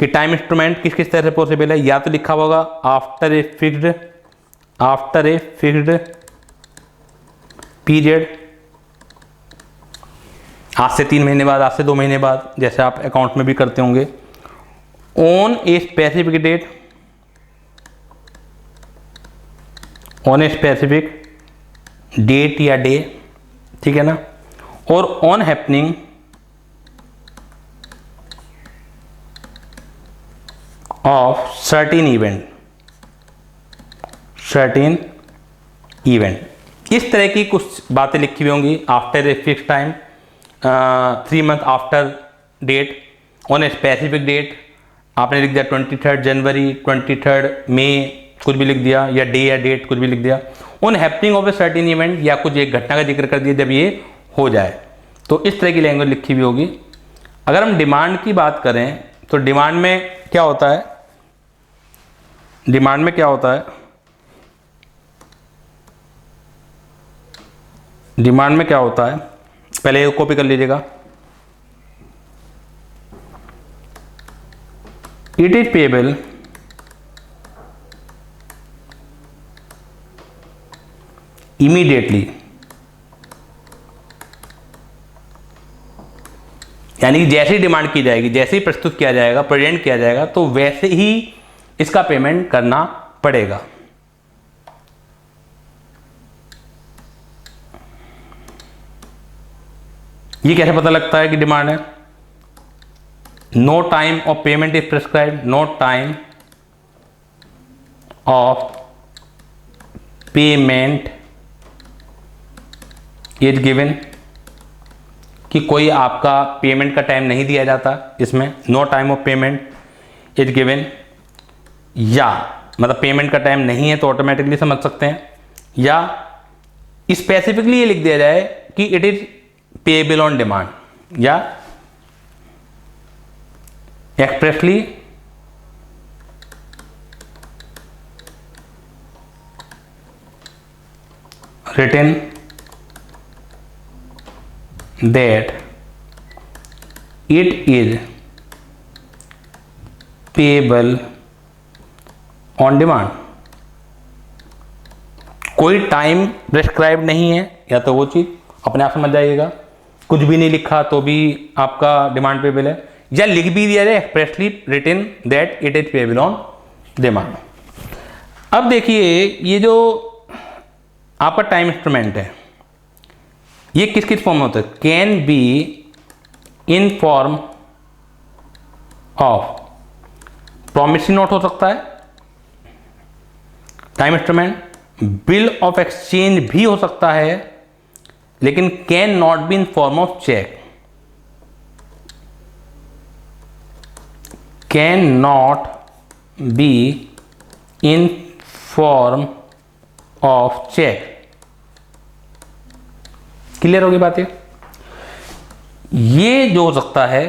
S1: कि टाइम इंस्ट्रूमेंट किस किस तरह से पॉसिबल है। या तो लिखा होगा आफ्टर ए फिक्स्ड पीरियड, आज से 3 महीने बाद, आज से 2 महीने बाद, जैसे आप अकाउंट में भी करते होंगे। On a specific date, on a specific date या डे, ठीक है ना। और on happening of certain event. इस तरह की कुछ बातें लिखी हुई होंगी। After a fix time, 3 month after date, on a specific date, आपने लिख दिया 23 जनवरी, 23 मई, कुछ भी लिख दिया, या डे या डेट कुछ भी लिख दिया। On happening of a certain event, या कुछ एक घटना का जिक्र कर दिया जब ये हो जाए, तो इस तरह की लैंग्वेज लिखी हुई होगी। अगर हम डिमांड की बात करें तो डिमांड में क्या होता है, डिमांड में क्या होता है, डिमांड में क्या होता है, पहले कॉपी कर लीजिएगा। इट इज पेएबल इमीडिएटली, यानी जैसे ही डिमांड की जाएगी, जैसे ही प्रस्तुत किया जाएगा, प्रेजेंट किया जाएगा, तो वैसे ही इसका पेमेंट करना पड़ेगा। ये कैसे पता लगता है कि डिमांड है? No time of payment is prescribed, no time of payment is given, कि कोई आपका पेमेंट का टाइम नहीं दिया जाता इसमें, no time of payment is given, या मतलब पेमेंट का टाइम नहीं है तो ऑटोमेटिकली समझ सकते हैं, या स्पेसिफिकली ये लिख दिया जाए कि it is payable on demand, या expressly written that it is payable on demand। कोई टाइम प्रिस्क्राइब नहीं है, या तो वो चीज़ अपने आप समझ जाइएगा। कुछ भी नहीं लिखा तो भी आपका डिमांड पेबल है, या लिख भी दिया जाए expressly written that it is payable on demand. अब देखिए, ये जो आपका टाइम इंस्ट्रूमेंट है, ये किस किस फॉर्म में होता है? Can be in form of promissory note हो सकता है time instrument, bill of exchange भी हो सकता है, लेकिन can not be in form of check, can not be in form of check. Clear होगी बातें? ये जो हो सकता है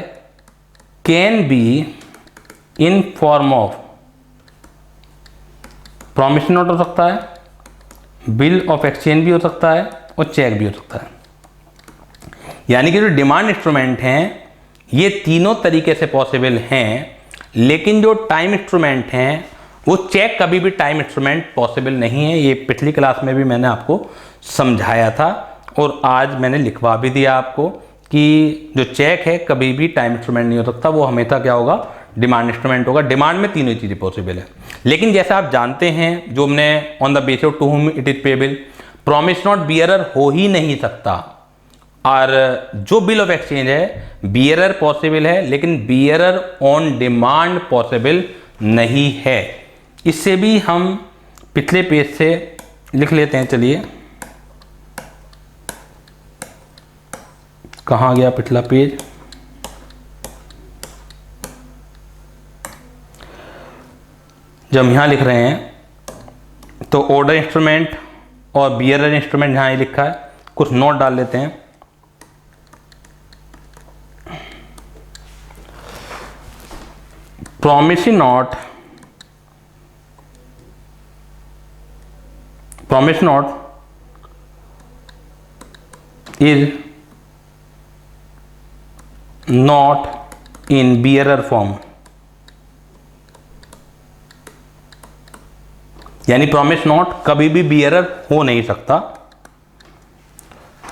S1: can be in form of promissory note हो सकता है, बिल ऑफ एक्सचेंज भी हो सकता है, और चेक भी हो सकता है। यानी कि जो डिमांड इंस्ट्रूमेंट हैं ये तीनों तरीके से पॉसिबल हैं, लेकिन जो टाइम इंस्ट्रूमेंट हैं वो चेक कभी भी टाइम इंस्ट्रूमेंट पॉसिबल नहीं है। ये पिछली क्लास में भी मैंने आपको समझाया था, और आज मैंने लिखवा भी दिया आपको कि जो चेक है कभी भी टाइम इंस्ट्रूमेंट नहीं हो सकता, वो हमेशा क्या होगा? डिमांड इंस्ट्रूमेंट होगा। डिमांड में तीनों चीज़ें पॉसिबल है, लेकिन जैसा आप जानते हैं, जो हमने on the basis to whom it is payable, promise note bearer हो ही नहीं सकता, और जो बिल ऑफ एक्सचेंज है बियरर पॉसिबल है, लेकिन बियरर ऑन डिमांड पॉसिबल नहीं है। इससे भी हम पिछले पेज से लिख लेते हैं। चलिए, कहाँ गया पिछला पेज? जब हम यहाँ लिख रहे हैं तो ऑर्डर इंस्ट्रूमेंट और बियरर इंस्ट्रूमेंट यहाँ लिखा है, कुछ नोट डाल लेते हैं। Promissory note is not in bearer form, यानी प्रॉमिस नोट कभी भी बियरर हो नहीं सकता।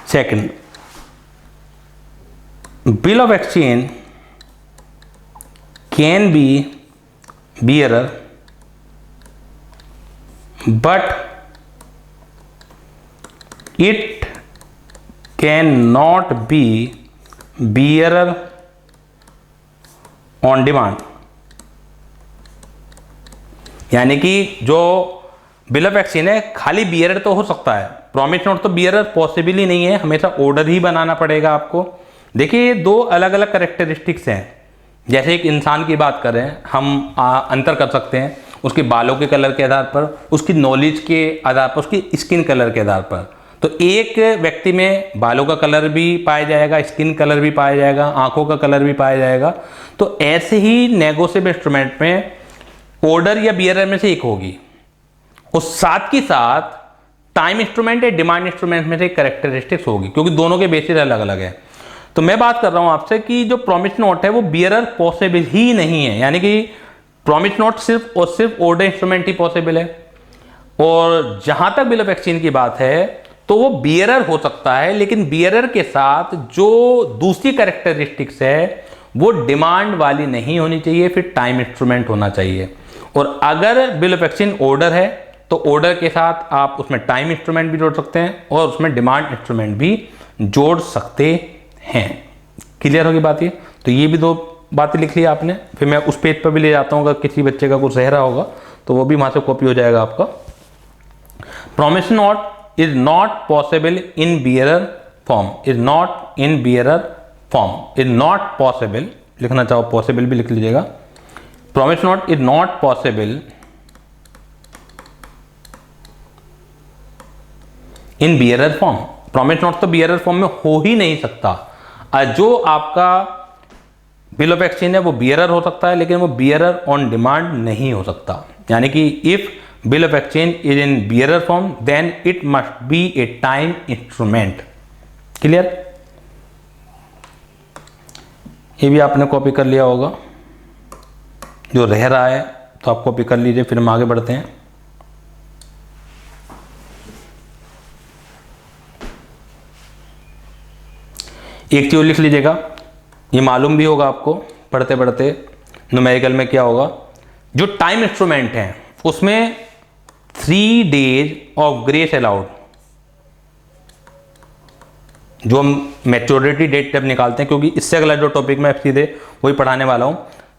S1: Second, bill of exchange can be bearer, but it can not B bearer on demand. यानी कि जो बिल ऑफ एक्सचेंज है, खाली बियरर तो हो सकता है, प्रॉमिस नोट तो बियरर पॉसिबल ही नहीं है, हमेशा ऑर्डर ही बनाना पड़ेगा आपको। देखिए ये दो अलग अलग करेक्टरिस्टिक्स हैं। जैसे एक इंसान की बात करें हम, अंतर कर सकते हैं उसके बालों के कलर के आधार पर, उसकी नॉलेज के आधार पर, उसकी स्किन कलर के आधार पर। तो एक व्यक्ति में बालों का कलर भी पाया जाएगा, स्किन कलर भी पाया जाएगा, आंखों का कलर भी पाया जाएगा। तो ऐसे ही नेगोशिएबल इंस्ट्रूमेंट में ऑर्डर या बियरर में से एक होगी, और साथ के साथ टाइम इंस्ट्रूमेंट या डिमांड इंस्ट्रूमेंट में से करेक्टरिस्टिक्स होगी, क्योंकि दोनों के बेसिस अलग अलग है। तो मैं बात कर रहा हूं आपसे कि जो प्रॉमिस नोट है वो बियरर पॉसिबल ही नहीं है, यानी कि प्रॉमिस नोट सिर्फ और सिर्फ ऑर्डर इंस्ट्रूमेंट ही पॉसिबल है। और जहां तक बिल ऑफ एक्सचेंज की बात है तो वो बियरर हो सकता है, लेकिन बियरर के साथ जो दूसरी कैरेक्टरिस्टिक्स है वो डिमांड वाली नहीं होनी चाहिए, फिर टाइम इंस्ट्रूमेंट होना चाहिए। और अगर बिल ऑफ एक्सचेंज ऑर्डर है तो ऑर्डर के साथ आप उसमें टाइम इंस्ट्रूमेंट भी जोड़ सकते हैं और उसमें डिमांड इंस्ट्रूमेंट भी जोड़ सकते हैं। क्लियर होगी बात ये? तो ये भी दो बातें लिख ली आपने, फिर मैं उस पेज पर भी ले जाता हूँ, अगर किसी बच्चे का कुछ रह रहा होगा तो वो भी वहां से कॉपी हो जाएगा आपका। Promise note is not possible in bearer form, is not in bearer form, is not possible, लिखना चाहो पॉसिबल भी लिख लीजिएगा। Promise note is not possible in bearer form. Promise note तो बियरर फॉर्म में हो ही नहीं सकता। जो आपका बिल ऑफ एक्सचेंज है वो बियरर हो सकता है, लेकिन वो बियरर ऑन डिमांड नहीं हो सकता। यानी कि if bill of exchange is in bearer form then it must be a time instrument. Clear? ये भी आपने कॉपी कर लिया होगा, जो रह रहा है तो आप कॉपी कर लीजिए, फिर हम आगे बढ़ते हैं। एक चीज लिख लीजिएगा, ये मालूम भी होगा आपको पढ़ते पढ़ते न्यूमेरिकल में क्या होगा। जो टाइम इंस्ट्रूमेंट है उसमें 3 days ऑफ ग्रेस अलाउड, जो हम मैच्योरिटी डेट जब निकालते हैं, क्योंकि इससे अगला जो टॉपिक मैं सीधे वही पढ़ाने वाला हूं,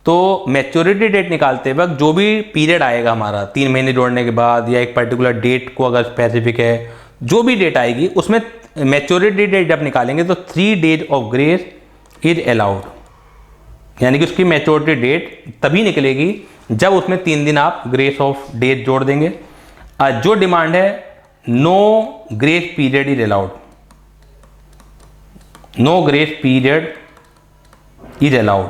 S1: तो मैच्योरिटी डेट निकालते वक्त जो भी पीरियड आएगा हमारा 3 महीने जोड़ने के बाद, या एक पर्टिकुलर डेट को अगर स्पेसिफिक है, जो भी डेट आएगी उसमें मैच्योरिटी डेट जब निकालेंगे तो 3 days of grace is allowed. यानी कि उसकी मैच्योरिटी डेट तभी निकलेगी जब उसमें 3 दिन आप ग्रेस ऑफ डेट जोड़ देंगे। जो डिमांड है no grace period is allowed, no grace period is allowed.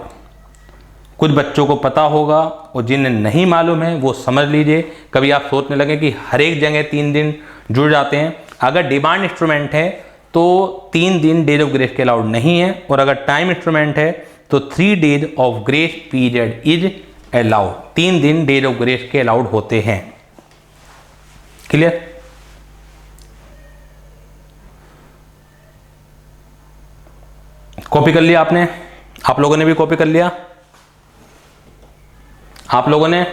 S1: कुछ बच्चों को पता होगा और जिन्हें नहीं मालूम है वो समझ लीजिए। कभी आप सोचने लगे कि हर एक जगह 3 दिन जुड़ जाते हैं। अगर डिमांड इंस्ट्रूमेंट है तो 3 दिन डेज ऑफ ग्रेस के अलाउड नहीं है, और अगर टाइम इंस्ट्रूमेंट है तो 3 days of grace period is allowed. 3 दिन डेज ऑफ ग्रेस के अलाउड होते हैं। क्लियर? कॉपी कर लिया आपने? आप लोगों ने भी कॉपी कर लिया? आप लोगों ने?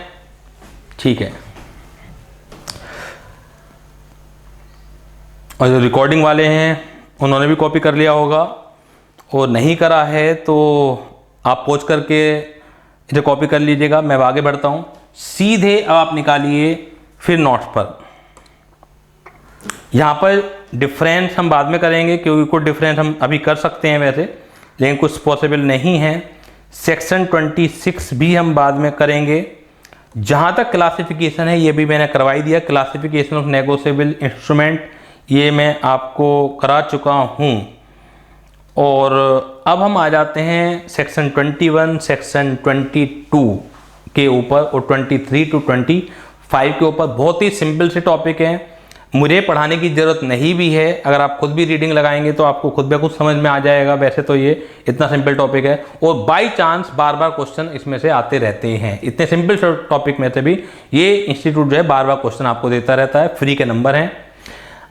S1: ठीक है। और जो रिकॉर्डिंग वाले हैं उन्होंने भी कॉपी कर लिया होगा, और नहीं करा है तो आप पहुंच करके इसे कॉपी कर लीजिएगा। मैं आगे बढ़ता हूं। सीधे अब आप निकालिए फिर नोट्स पर। यहाँ पर डिफरेंस हम बाद में करेंगे, क्योंकि कुछ डिफरेंस हम अभी कर सकते हैं वैसे, लेकिन कुछ पॉसिबल नहीं है। सेक्शन 26 भी हम बाद में करेंगे। जहाँ तक क्लासिफिकेशन है ये भी मैंने करवाई दिया, क्लासिफिकेशन ऑफ नेगोशिएबल इंस्ट्रूमेंट ये मैं आपको करा चुका हूँ। और अब हम आ जाते हैं सेक्शन 21, सेक्शन 22 के ऊपर, और 23 to 25 के ऊपर। बहुत ही सिंपल से टॉपिक हैं, मुझे पढ़ाने की ज़रूरत नहीं भी है। अगर आप खुद भी रीडिंग लगाएंगे तो आपको खुद ब खुद समझ में आ जाएगा। वैसे तो ये इतना सिंपल टॉपिक है, और by chance bar bar question इसमें से आते रहते हैं। इतने सिंपल टॉपिक में से भी ये इंस्टीट्यूट जो है बार बार क्वेश्चन आपको देता रहता है। फ्री के नंबर हैं।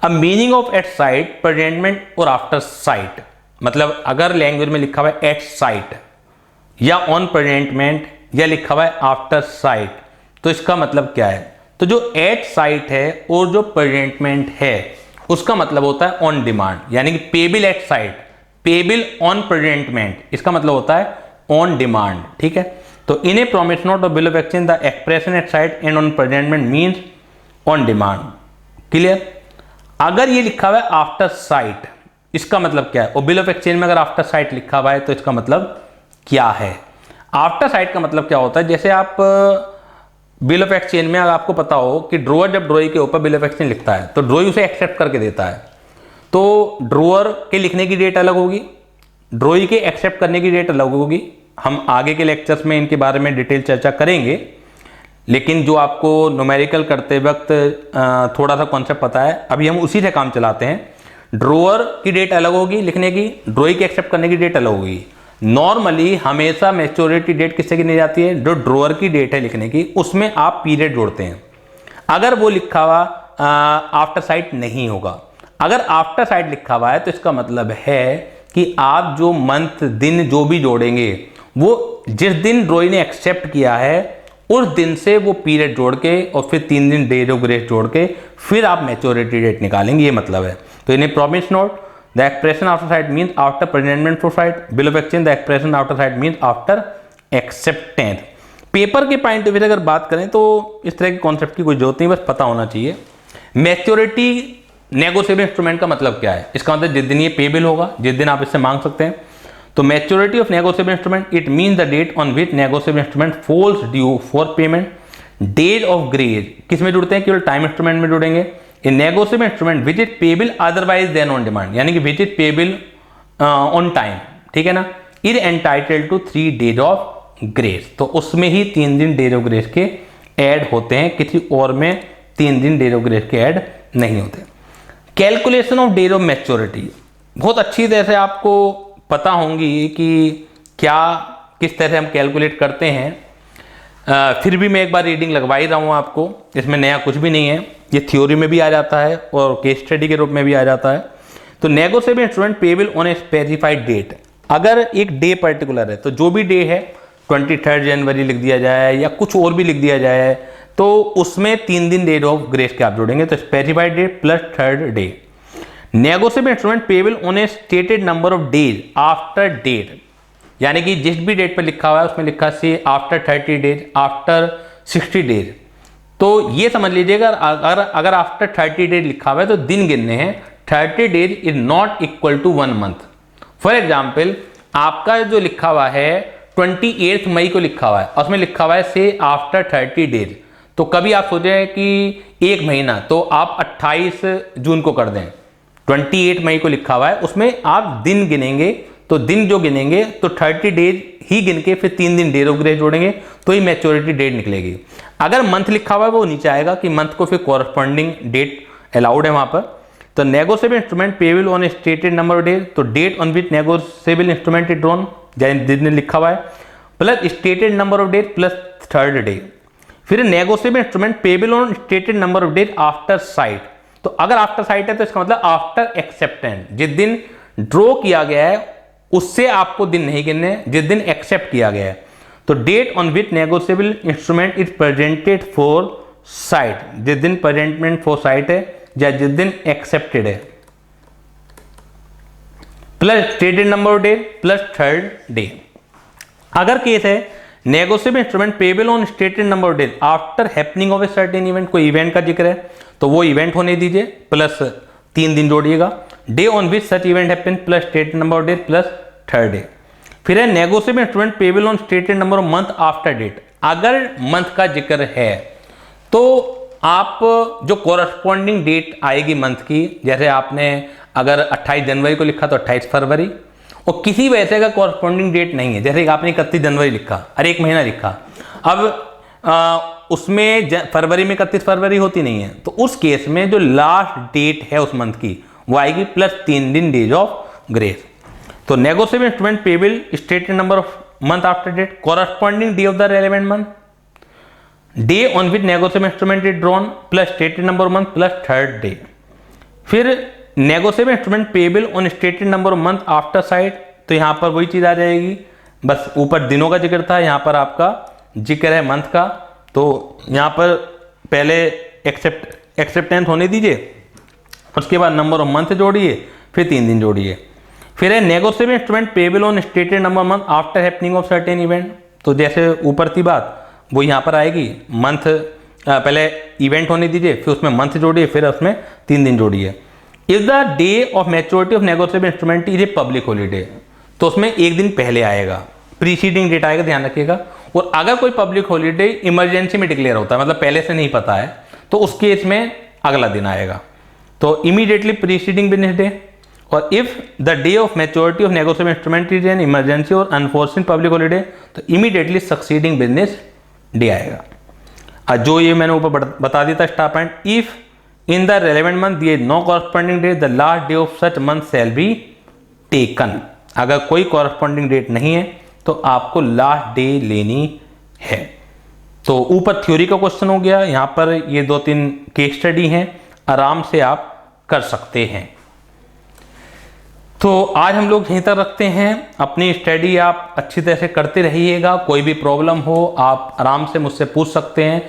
S1: अब meaning of at sight, presentment और आफ्टर साइट, मतलब अगर लैंग्वेज में लिखा हुआ है एट साइट या ऑन प्रेजेंटमेंट या लिखा हुआ है आफ्टर साइट, तो इसका मतलब क्या है? तो जो एट साइट है और जो प्रेजेंटमेंट है उसका मतलब होता है ऑन डिमांड, यानी कि payable at sight, payable on presentment, इसका मतलब होता है ऑन डिमांड। ठीक है? तो इन ए प्रॉमिस नोट और bill of exchange the expression at sight and on presentment means on demand. Clear. अगर ये लिखा हुआ है आफ्टर साइट, इसका मतलब क्या है? और बिल ऑफ एक्सचेंज में अगर आफ्टर साइट लिखा हुआ है तो इसका मतलब क्या है? आफ्टर साइट का मतलब क्या होता है? जैसे आप बिल ऑफ एक्सचेंज में अगर आपको पता हो कि ड्रोअर जब ड्रॉई के ऊपर बिल ऑफ एक्सचेंज लिखता है तो ड्रॉई उसे एक्सेप्ट करके देता है, तो ड्रोअर के लिखने की डेट अलग होगी, ड्रॉई के एक्सेप्ट करने की डेट अलग होगी। हम आगे के लेक्चर्स में इनके बारे में डिटेल चर्चा करेंगे, लेकिन जो आपको न्यूमेरिकल करते वक्त थोड़ा सा कॉन्सेप्ट पता है, अभी हम उसी से काम चलाते हैं। ड्रोअर की डेट अलग होगी लिखने की, ड्रॉई के एक्सेप्ट करने की डेट अलग होगी। नॉर्मली हमेशा मैच्योरिटी डेट किससे गिनी जाती है? जो ड्रोअर की डेट है लिखने की, उसमें आप पीरियड जोड़ते हैं। अगर वो लिखा हुआ आफ्टर साइट नहीं होगा, अगर आफ्टर साइट लिखा हुआ है तो इसका मतलब है कि आप जो मंथ दिन जो भी जोड़ेंगे वो जिस दिन ड्रॉई ने एक्सेप्ट किया है उस दिन से वो पीरियड जोड़ के और फिर 3 दिन डेज ऑफ ग्रेस जोड़ के फिर आप मैच्योरिटी डेट निकालेंगे, ये मतलब है। तो इन्हें promise note the expression after site means after presentment for site, bill of exchange the expression after site means after acceptance. Paper के पॉइंट ऑफ व्यू से अगर बात करें तो इस तरह के कॉन्सेप्ट की कोई जरूरत नहीं, बस पता होना चाहिए। मैच्योरिटी नेगोशिएबल इंस्ट्रूमेंट का मतलब क्या है? इसका मतलब जिस दिन ये पेबल होगा, जिस दिन आप इससे मांग सकते हैं। तो maturity of negotiable instrument it means the date on which negotiable instrument falls due for payment. Days of grace किस में जुड़ते हैं? केवल टाइम इंस्ट्रूमेंट में जुड़ेंगे। In negotiable instrument which is payable otherwise than on demand, यानी कि which is payable on time, ठीक है ना, is entitled to 3 days of grace. तो उसमें ही 3 दिन डेज ऑफ ग्रेस के ऐड होते हैं, किसी और में 3 दिन डेज ऑफ ग्रेस के ऐड नहीं होते। Calculation of days of maturity बहुत अच्छी तरह से आपको पता होंगी कि क्या किस तरह से हम कैलकुलेट करते हैं। फिर भी मैं एक बार रीडिंग लगवा ही रहा हूँ आपको, इसमें नया कुछ भी नहीं है, ये थ्योरी में भी आ जाता है और केस स्टडी के रूप में भी आ जाता है। तो negotiable instrument payable on a specified date, अगर एक डे पर्टिकुलर है तो जो भी डे है 23 जनवरी लिख दिया जाए या कुछ और भी लिख दिया जाए, तो उसमें 3 दिन डेट ऑफ ग्रेस के आप जोड़ेंगे, तो specified date plus 3rd day. Negotiable instrument payable on a stated number of days after date, यानी कि जिस भी डेट पर लिखा हुआ है उसमें लिखा सी आफ्टर 30 डेज, आफ्टर 60 डेज। तो ये समझ लीजिएगा अगर आफ्टर 30 डेज लिखा हुआ है तो दिन गिनने हैं। 30 days is not equal to 1 month. For example आपका जो लिखा हुआ है 28 मई को लिखा हुआ है, उसमें लिखा हुआ है से आफ्टर 30 डेज, तो कभी आप सोचें कि 1 महीना, तो आप 28 जून को कर दें। 28 मई को लिखा हुआ है, उसमें आप दिन गिनेंगे, तो दिन जो गिनेंगे तो 30 डेज ही गिन के फिर 3 दिन डेज ऑफ ग्रेस जोड़ेंगे, तो ही मैच्योरिटी डेट निकलेगी। अगर मंथ लिखा हुआ है वो नीचे आएगा कि मंथ को फिर कॉरस्पॉन्डिंग डेट अलाउड है वहां पर। तो negotiable instrument payable on a stated number of days, तो date on which negotiable instrument is drawn, जिसने लिखा हुआ है, plus stated number of days plus 3rd day. फिर negotiable instrument payable on stated number of days after sight, तो अगर आफ्टर साइट है तो इसका मतलब आफ्टर एक्सेप्टेंस, जिस दिन ड्रॉ किया गया है उससे आपको दिन नहीं गिनने, जिस दिन एक्सेप्ट किया गया है। तो date on which negotiable instrument is presented for sight, जिस दिन प्रेजेंटमेंट फॉर साइट है या जिस दिन एक्सेप्टेड है, plus stated number of debt plus 3rd day. अगर केस है negotiable instrument payable on stated number of days after happening of a certain event, कोई इवेंट का जिक्र है तो वो इवेंट होने दीजिए, प्लस 3 दिन जोड़िएगा। Day on which such event happen plus stated number of days plus 3rd day. फिर है negotiable instrument payable on stated number of month after date, अगर मंथ का जिक्र है तो आप जो कॉरस्पॉन्डिंग डेट आएगी मंथ की, जैसे आपने अगर 28 जनवरी को लिखा तो 28 फरवरी, और किसी वजह से अगर कॉरस्पॉन्डिंग डेट नहीं है, जैसे आपने 31 जनवरी लिखा और 1 महीना लिखा, अब उसमें फरवरी में 31 फरवरी होती नहीं है, तो उस केस में जो लास्ट डेट है उस मंथ की वो आएगी प्लस 3 दिन डेज ऑफ ग्रेस। तो negotiable instrument payable stated number of month after date, corresponding day of the relevant month, day on which negotiable instrument is drawn plus stated number of month plus 3rd day. फिर negotiable instrument payable on stated number of month after sight, तो यहां पर वही चीज आ जाएगी, बस ऊपर दिनों का जिक्र था, यहां पर आपका जिक्र है मंथ का, तो यहां पर पहले एक्सेप्टेंस होने दीजिए, उसके बाद नंबर ऑफ मंथ जोड़िए, फिर 3 दिन जोड़िए। फिर है negotiable instrument payable on stated number of month after happening of certain event, तो जैसे ऊपर थी बात वो यहां पर आएगी, मंथ पहले इवेंट होने दीजिए, फिर उसमें मंथ जोड़िए, फिर उसमें 3 दिन जोड़िए। If the day of maturity of negotiable instrument is a public holiday, तो उसमें एक दिन पहले आएगा, प्रीसीडिंग डेट आएगा, ध्यान रखिएगा। और अगर कोई पब्लिक हॉलीडे इमरजेंसी में डिक्लेयर होता है, मतलब पहले से नहीं पता है, तो उस केस में अगला दिन आएगा, तो इमीडिएटली प्रीसीडिंग बिजनेस डे। और if the day of maturity of negotiable instrument is an emergency और अनफोर्सिन पब्लिक हॉलीडे, तो इमीडिएटली सक्सीडिंग बिजनेस डे आएगा। जो ये मैंने ऊपर बता दिया था star point, if in the relevant month there no corresponding date the last day of such month shall be taken. अगर कोई कॉरस्पॉन्डिंग डेट नहीं है तो आपको लास्ट डे लेनी है। तो ऊपर थ्योरी का क्वेश्चन हो गया, यहां पर ये 2-3 केस स्टडी हैं, आराम से आप कर सकते हैं। तो आज हम लोग यहीं तक रखते हैं। अपनी स्टडी आप अच्छी तरह से करते रहिएगा। कोई भी प्रॉब्लम हो आप आराम से मुझसे पूछ सकते हैं,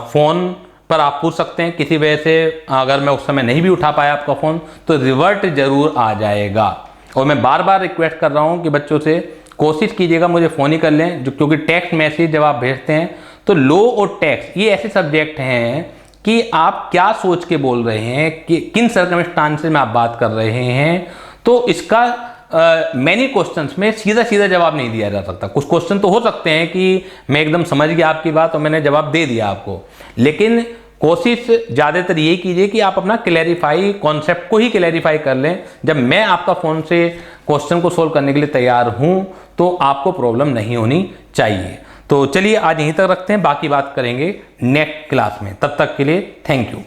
S1: फ़ोन पर आप पूछ सकते हैं। किसी वजह से अगर मैं उस समय नहीं भी उठा पाया आपका फ़ोन, तो रिवर्ट जरूर आ जाएगा। और मैं बार बार रिक्वेस्ट कर रहा हूं कि बच्चों से कोशिश कीजिएगा मुझे फ़ोन ही कर लें, क्योंकि टेक्स्ट मैसेज जब आप भेजते हैं तो लॉ और टैक्स ये ऐसे सब्जेक्ट हैं कि आप क्या सोच के बोल रहे हैं, कि किन सर्कमस्टांसेस में आप बात कर रहे हैं, तो इसका मैनी क्वेश्चंस में सीधा सीधा जवाब नहीं दिया जा सकता। कुछ क्वेश्चन तो हो सकते हैं कि मैं एकदम समझ गया आपकी बात और मैंने जवाब दे दिया आपको, लेकिन कोशिश ज़्यादातर ये कीजिए कि आप अपना क्लैरिफाई कॉन्सेप्ट को ही क्लैरिफाई कर लें। जब मैं आपका फ़ोन से क्वेश्चन को सोल्व करने के लिए तैयार हूँ तो आपको प्रॉब्लम नहीं होनी चाहिए। तो चलिए आज यहीं तक रखते हैं, बाकी बात करेंगे नेक्स्ट क्लास में। तब तक के लिए थैंक यू।